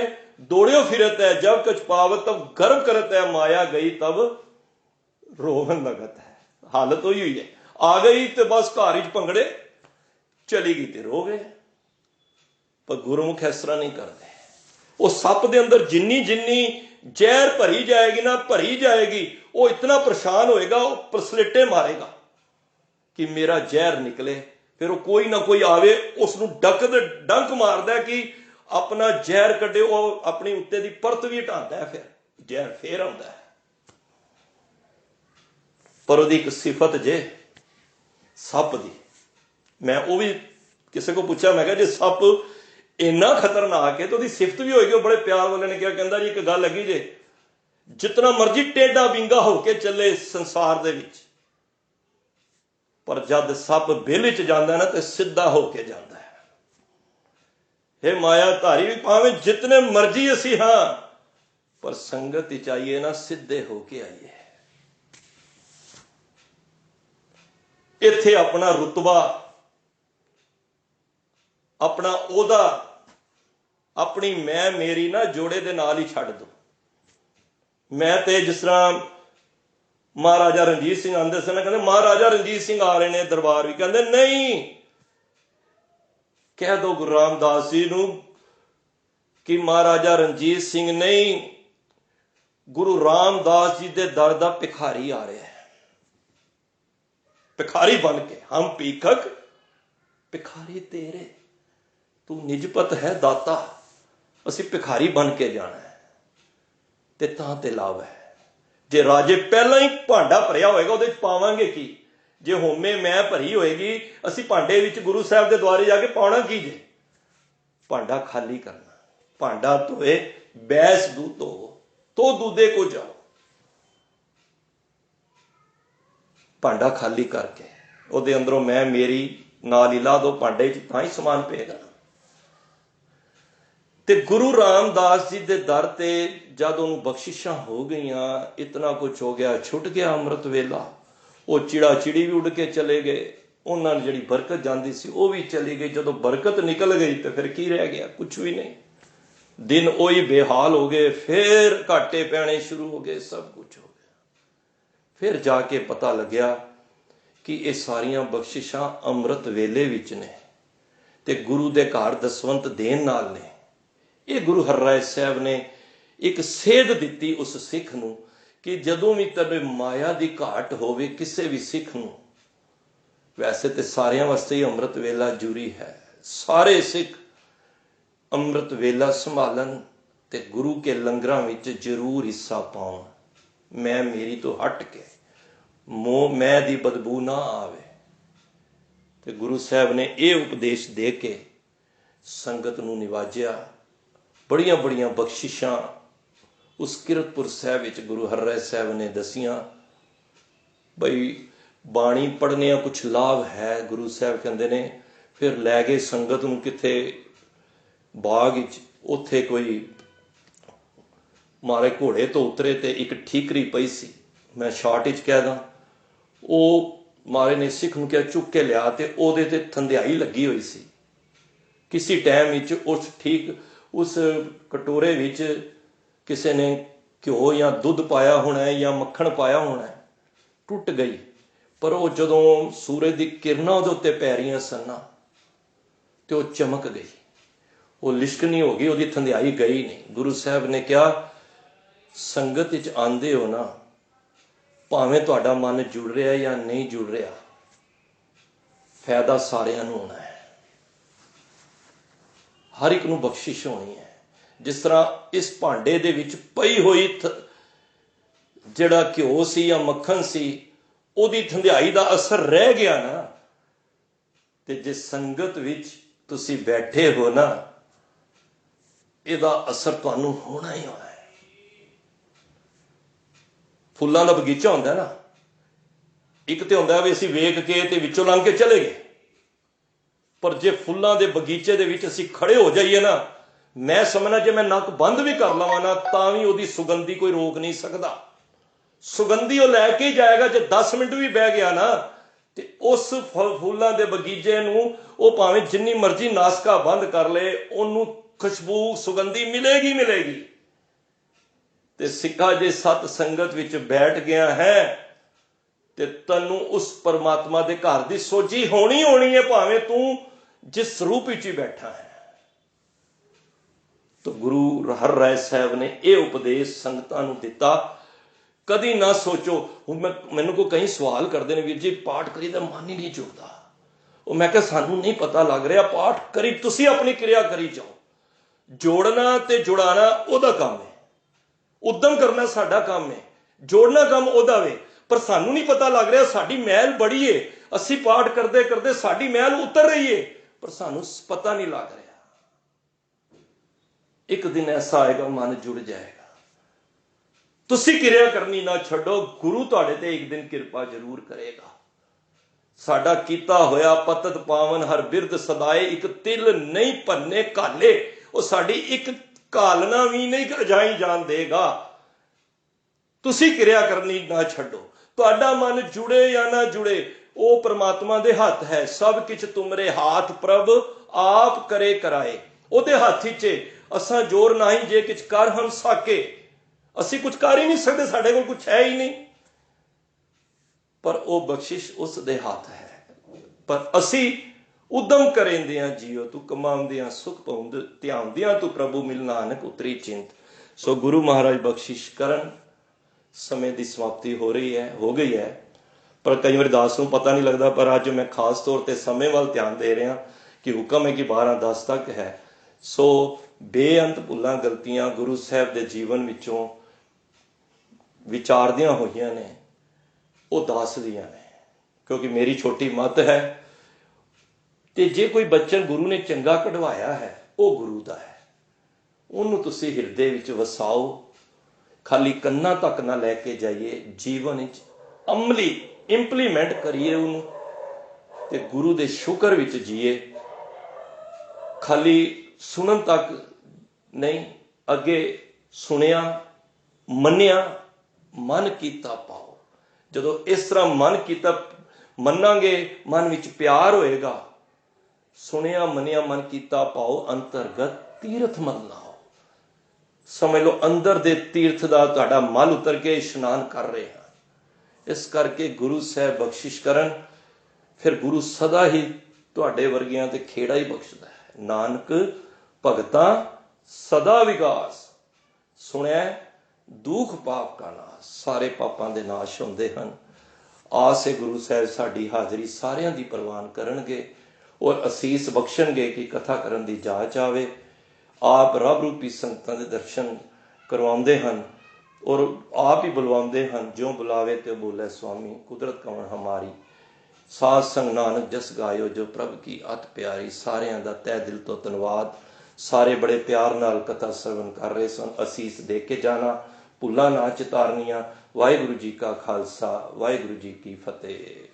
दौड़ियो फिरत है, जब कछ पावत तब गर्व करत है, माया गई तब रोवन लगत है। हालत हुई है, आ गई तो बस घर च भंगड़े, चली गई तो रो गए। पर गुरुमुख इस तरह नहीं करते। वो सप दे अंदर जिन्नी जिन्नी जहर भरी जाएगी ना, भरी जाएगी, वो इतना परेशान होएगा, वो परसलेटे मारेगा कि मेरा जहर निकले। फिर वो कोई ना कोई आवे, उसनू डंक मारदा कि अपना जहर कड्डे, वो अपनी उत्ते दी परत भी हटाता है, फिर जहर फिर आउंदा है। पर उहदी एक सिफत जे सप दी, मैं वो भी किसी को पूछा, मैं कहा जे सप इन्ना खतरनाक है तो उसकी सिफत भी होएगी। बड़े प्यार वाले ने कहा, कहंदा जी एक गल लगी जे, जितना मर्जी टेढ़ा बिंगा होके चले संसार दे विच, पर जद सप बिल च जांदा ना तो सीधा होके जांदा है। हे माया धारी भी भावें जितने मर्जी असी हाँ, पर संगत विच आइए ना सीधे होके आइए। इत्थे अपना रुतबा, अपना ओहदा, अपनी मैं मेरी ना जोड़े दे नाल ही छड्ड दो। मैं तो जिस तरह महाराजा रणजीत सिंह आंदे सन, कहते महाराजा रणजीत सिंह आ रहे ने दरबार भी, कहते नहीं, कह दो गुरु रामदास जी नूं कि महाराजा रणजीत सिंह नहीं, गुरु रामदास जी दे दर दा भिखारी आ रहा है। भिखारी बन के, हम भीखक भिखारी तेरे, तू निजपत है दाता, असी भिखारी बन के जाना है ते तां ते लाभ है। जे राजे पहला ही भांडा भरिया होएगा ਉਹਦੇ ਚ पावांगे की, जे होमे मैं भरी होएगी असी भांडे विच गुरु साहब के द्वारे जाके पाउणा की जे, भांडा खाली करना। भांडा धोए बैस दूध धो तो दूधे को जाओ, भांडा खाली करके ਉਹਦੇ अंदरों मैं मेरी नाल ही ला दो, भांडे च तां ही समान पेगा। ते गुरु रामदास जी दे दर ते जद उन्होंने बख्शिशां हो गई, इतना कुछ हो गया, छुट गया अमृत वेला, वो चिड़ा चिड़ी भी उड़ के चले गए, उन्होंने जिहड़ी बरकत जाती सी वो भी चली गई। जदों बरकत निकल गई तो फिर की रह गया? कुछ भी नहीं। दिन ओही बेहाल हो गए, फिर घाटे पैने शुरू हो गए, सब कुछ हो गया। फिर जाके पता लग्या कि ये सारियां बख्शिशां अमृत वेले विच ने ते गुरु दे घर दसवंत देन नाल ने। ये गुरु हरराय साहब ने एक सेध दिती उस सिख नूं कि जदों भी तैनूं माया की घाट होवे किसी भी सिख नूं, वैसे तो सारियां वास्ते ही अमृत वेला जरूरी है, सारे सिख अमृत वेला संभालन ते गुरु के लंगरां विच जरूर हिस्सा पाउण। मैं मेरी तो हट के मोह मैं दी बदबू ना आवे। ते गुरु साहब ने यह उपदेश दे के संगत नूं निवाजिया। बड़ियां बड़ियां बख्शिशां उस किरतपुर साहब विच गुरु हरराय साहब ने दसियां। बई बाणी पढ़ने कुछ लाभ है, गुरु साहब कहंदे ने। फिर लै गए संगत नूं किथे बाग विच, उत्थे कोई मारे घोड़े तो उतरे ते एक ठीकरी पई सी, मैं शार्ट विच कह दा, वो मारे ने सिख नूं कहा चुक के लिया ते ओहदे ते थंधियाई लगी हुई सी। किसी टाइम विच उस ठीक उस कटोरे विच किसी ने घ्यो या दुध पाया होना है या मक्खन पाया होना है, टुट गई। पर वो जदों सूरज की किरणां उहदे उत्ते पै रहियां सन तो वह चमक गई, वो लिशकनी हो गई, उसकी थंधियाई गई नहीं। गुरु साहब ने कहा संगत विच आंदे हो ना, भावें तुहाडा मन जुड़ रहा है या नहीं जुड़ रहा, फायदा सारियां नूं होना है, हर एक नूं बख्शिश होनी है। जिस तरह इस भांडे दे विच पई होई जिहड़ा घ्यो सी या मक्खन सी, उहदी थंधियाई दा असर रह गया ना, ते जे संगत विच तुसी बैठे हो ना, इहदा असर तुहानूं होना ही होना है। फुल्लां दा बगीचा हुंदा है ना, एक तो हुंदा भी असीं वेख के ते विचों लंघ के चले गए, पर जे फुल्लां दे बगीचे दे विच असीं खड़े हो जाइए ना, मैं समझना जे मैं नक बंद भी कर लवां ना तां भी उहदी सुगंधी कोई रोक नहीं सकदा। सुगंधी वो लैके ही जाएगा। जे 10 मिनट भी बह गया ना ते उस फुल्लां दे बगीचे नूं वो भावें जिन्नी मर्जी नासका बंद कर ले, उहनूं खुशबू सुगंधी मिलेगी मिलेगी। ते सिक्खा जे सत संगत विच बैठ गया है ते तैनूं उस परमात्मा दे घर दी सोझी होनी होनी है, भावें तू जिस रूप विच ही बैठा है। तो गुरु हरराय साहब ने यह उपदेश संगतां नूं दिता। कदी ना सोचो, हुण मैनूं कोई कई सवाल करते हैं, वीर जी पाठ करी तो मन ही नहीं जुड़ता। वो मैं कहा सानूं नहीं पता लग रहा, पाठ करी तुसीं अपनी क्रिया करी जाओ, जोड़ना ते जुड़ाना उहदा काम है, उद्यम करना साडा काम है, जोड़ना काम उहदा वे। पर सानूं नहीं पता लग रहा, साडी मैल बड़ी है, असीं पाठ करते करते साडी मैल उतर रही है, पर सानूं पता नहीं लग रहा। एक दिन ऐसा आएगा मन जुड़ जाएगा। ਤੁਸੀਂ ਕਿਰਿਆ ਕਰਨੀ ਨਾ ਛੱਡੋ, ਗੁਰੂ ਤੁਹਾਡੇ ਤੇ ਇੱਕ ਦਿਨ ਕਿਰਪਾ ਜ਼ਰੂਰ ਕਰੇਗਾ। ਸਾਡਾ ਕੀਤਾ ਹੋਇਆ ਪਤਤ ਪਾਵਨ ਹਰ ਬਿਰਦ ਸਦਾਏ, ਇੱਕ ਤਿਲ ਨਹੀਂ ਭੰਨੇ ਘਾਲੇ, ਉਹ ਸਾਡੀ ਇੱਕ ਘਾਲਣਾ ਵੀ ਨਹੀਂ ਅਜਾਈ ਜਾਣ ਦੇਗਾ। ਤੁਸੀਂ ਕਿਰਿਆ ਕਰਨੀ ਨਾ ਛੱਡੋ। ਤੁਹਾਡਾ ਮਨ ਜੁੜੇ ਜਾਂ ਨਾ ਜੁੜੇ ਉਹ ਪ੍ਰਮਾਤਮਾ ਦੇ ਹੱਥ ਹੈ। ਸਭ ਕੁਛ ਤੁਮਰੇ ਹਾਥ ਪ੍ਰਭ ਆਪ ਕਰੇ ਕਰਾਏ। ਉਹਦੇ ਹੱਥ 'ਚ ਅਸਾਂ ਜ਼ੋਰ ਨਹੀਂ ਜੇ ਕੁਛ ਕਰ ਹਮ ਸਾਕੇ। ਅਸੀਂ ਕੁਝ ਕਰ ਹੀ ਨਹੀਂ ਸਕਦੇ, ਸਾਡੇ ਕੋਲ ਕੁਛ ਹੈ ਹੀ ਨਹੀਂ, ਪਰ ਉਹ ਬਖਸ਼ਿਸ਼ ਉਸ ਦੇ ਹੱਥ ਹੈ। ਪਰ ਅਸੀਂ ਉਦਮ ਕਰੇਂਦਿਆਂ ਜੀਓ ਤੂੰ ਕਮਾਉਂਦਿਆਂ ਸੁਖ ਪਾਉਂਦ, ਧਿਆਉਂਦਿਆਂ ਤੂੰ ਪ੍ਰਭੂ ਮਿਲ ਨਾਨਕ ਉਤਰੀ ਚਿੰਤ। ਸੋ ਗੁਰੂ ਮਹਾਰਾਜ ਬਖਸ਼ਿਸ਼ ਕਰਨ। ਸਮੇਂ ਦੀ ਸਮਾਪਤੀ ਹੋ ਗਈ ਹੈ, ਪਰ ਕਈ ਵਾਰੀ ਦਾਸ ਨੂੰ ਪਤਾ ਨਹੀਂ ਲੱਗਦਾ। ਪਰ ਅੱਜ ਮੈਂ ਖਾਸ ਤੌਰ ਤੇ ਸਮੇਂ ਵੱਲ ਧਿਆਨ ਦੇ ਰਿਹਾ ਕਿ ਹੁਕਮ ਹੈ ਕਿ 12:10 ਤੱਕ ਹੈ। ਸੋ ਬੇਅੰਤ ਭੁੱਲਾਂ ਗਲਤੀਆਂ ਗੁਰੂ ਸਾਹਿਬ ਦੇ ਜੀਵਨ ਵਿੱਚੋਂ ਵਿਚਾਰਦੀਆਂ ਹੋਈਆਂ ਨੇ, ਉਹ ਦਾਸ ਦੀਆਂ ਨੇ, ਕਿਉਂਕਿ ਮੇਰੀ ਛੋਟੀ ਮੱਤ ਹੈ। ਤੇ ਜੇ ਕੋਈ ਬਚਨ ਗੁਰੂ ਨੇ ਚੰਗਾ ਕਢਵਾਇਆ ਹੈ, ਉਹ ਗੁਰੂ ਦਾ ਹੈ। ਉਹਨੂੰ ਤੁਸੀਂ ਹਿਰਦੇ ਵਿੱਚ ਵਸਾਓ। ਖਾਲੀ ਕੰਨਾਂ ਤੱਕ ਨਾ ਲੈ ਕੇ ਜਾਈਏ, ਜੀਵਨ ਵਿੱਚ ਅਮਲੀ ਇੰਪਲੀਮੈਂਟ ਕਰੀਏ ਉਹਨੂੰ, ਤੇ ਗੁਰੂ ਦੇ ਸ਼ੁਕਰ ਵਿੱਚ ਜੀਏ। ਖਾਲੀ ਸੁਣਨ ਤੱਕ ਨਹੀਂ, ਅੱਗੇ ਸੁਣਿਆ ਮੰਨਿਆ ਮਨ ਕੀਤਾ ਪਾਓ। ਜਦੋਂ ਇਸ ਤਰ੍ਹਾਂ ਮਨ ਕੀਤਾ ਮੰਨਾਂਗੇ, ਮਨ ਵਿੱਚ ਪਿਆਰ ਹੋਏਗਾ। ਸੁਣਿਆ ਮੰਨਿਆ ਮਨ ਕੀਤਾ ਪਾਓ, ਅੰਤਰਗਤ ਤੀਰਥ ਮਲ ਲਾਓ। ਸਮਝ ਲਓ ਅੰਦਰ ਦੇ ਤੀਰਥ ਦਾ ਤੁਹਾਡਾ ਮਲ ਉਤਰ ਕੇ ਇਸ਼ਨਾਨ ਕਰ ਰਹੇ ਹਾਂ। ਇਸ ਕਰਕੇ ਗੁਰੂ ਸਾਹਿਬ ਬਖਸ਼ਿਸ਼ ਕਰਨ, ਫਿਰ ਗੁਰੂ ਸਦਾ ਹੀ ਤੁਹਾਡੇ ਵਰਗਿਆਂ ਤੇ ਖੇੜਾ ਹੀ ਬਖਸ਼ਦਾ ਹੈ। ਨਾਨਕ ਭਗਤਾਂ ਸਦਾ ਵਿਕਾਸ, ਸੁਣਿਆ ਦੁੱਖ ਪਾਪ ਕਾ ਨਾਸ਼। ਸਾਰੇ ਪਾਪਾਂ ਦੇ ਨਾਸ਼ ਹੁੰਦੇ ਹਨ। ਆਸ ਹੈ ਗੁਰੂ ਸਾਹਿਬ ਸਾਡੀ ਹਾਜ਼ਰੀ ਸਾਰਿਆਂ ਦੀ ਪ੍ਰਵਾਨ ਕਰਨਗੇ ਔਰ ਅਸੀਸ ਬਖਸ਼ਣਗੇ ਕਿ ਕਥਾ ਕਰਨ ਦੀ ਜਾਚ ਆਵੇ। ਆਪ ਰੱਬ ਰੂਪੀ ਸੰਗਤਾਂ ਦੇ ਦਰਸ਼ਨ ਕਰਵਾਉਂਦੇ ਹਨ ਔਰ ਆਪ ਹੀ ਬੁਲਵਾਉਂਦੇ ਹਨ। ਜਿਉਂ ਬੁਲਾਵੇ ਤੇ ਬੋਲੇ ਸੁਆਮੀ, ਕੁਦਰਤ ਕਵਣ ਹਮਾਰੀ। ਸਾਧ ਸੰਗ ਨਾਨਕ ਜਸ ਗਾਇਓ, ਜੋ ਪ੍ਰਭ ਕੀ ਅਤ ਪਿਆਰੀ। ਸਾਰਿਆਂ ਦਾ ਤਹਿ ਦਿਲ ਤੋਂ ਧੰਨਵਾਦ। ਸਾਰੇ ਬੜੇ ਪਿਆਰ ਨਾਲ ਕਥਾ ਸਰਵਣ ਕਰ ਰਹੇ ਸਨ। ਅਸੀਸ ਦੇ ਕੇ ਜਾਣਾ, ਭੁੱਲਾਂ ਨਾ ਚਿਤਾਰਨੀਆਂ। ਵਾਹਿਗੁਰੂ ਜੀ ਕਾ ਖਾਲਸਾ, ਵਾਹਿਗੁਰੂ ਜੀ ਕੀ ਫਤਿਹ।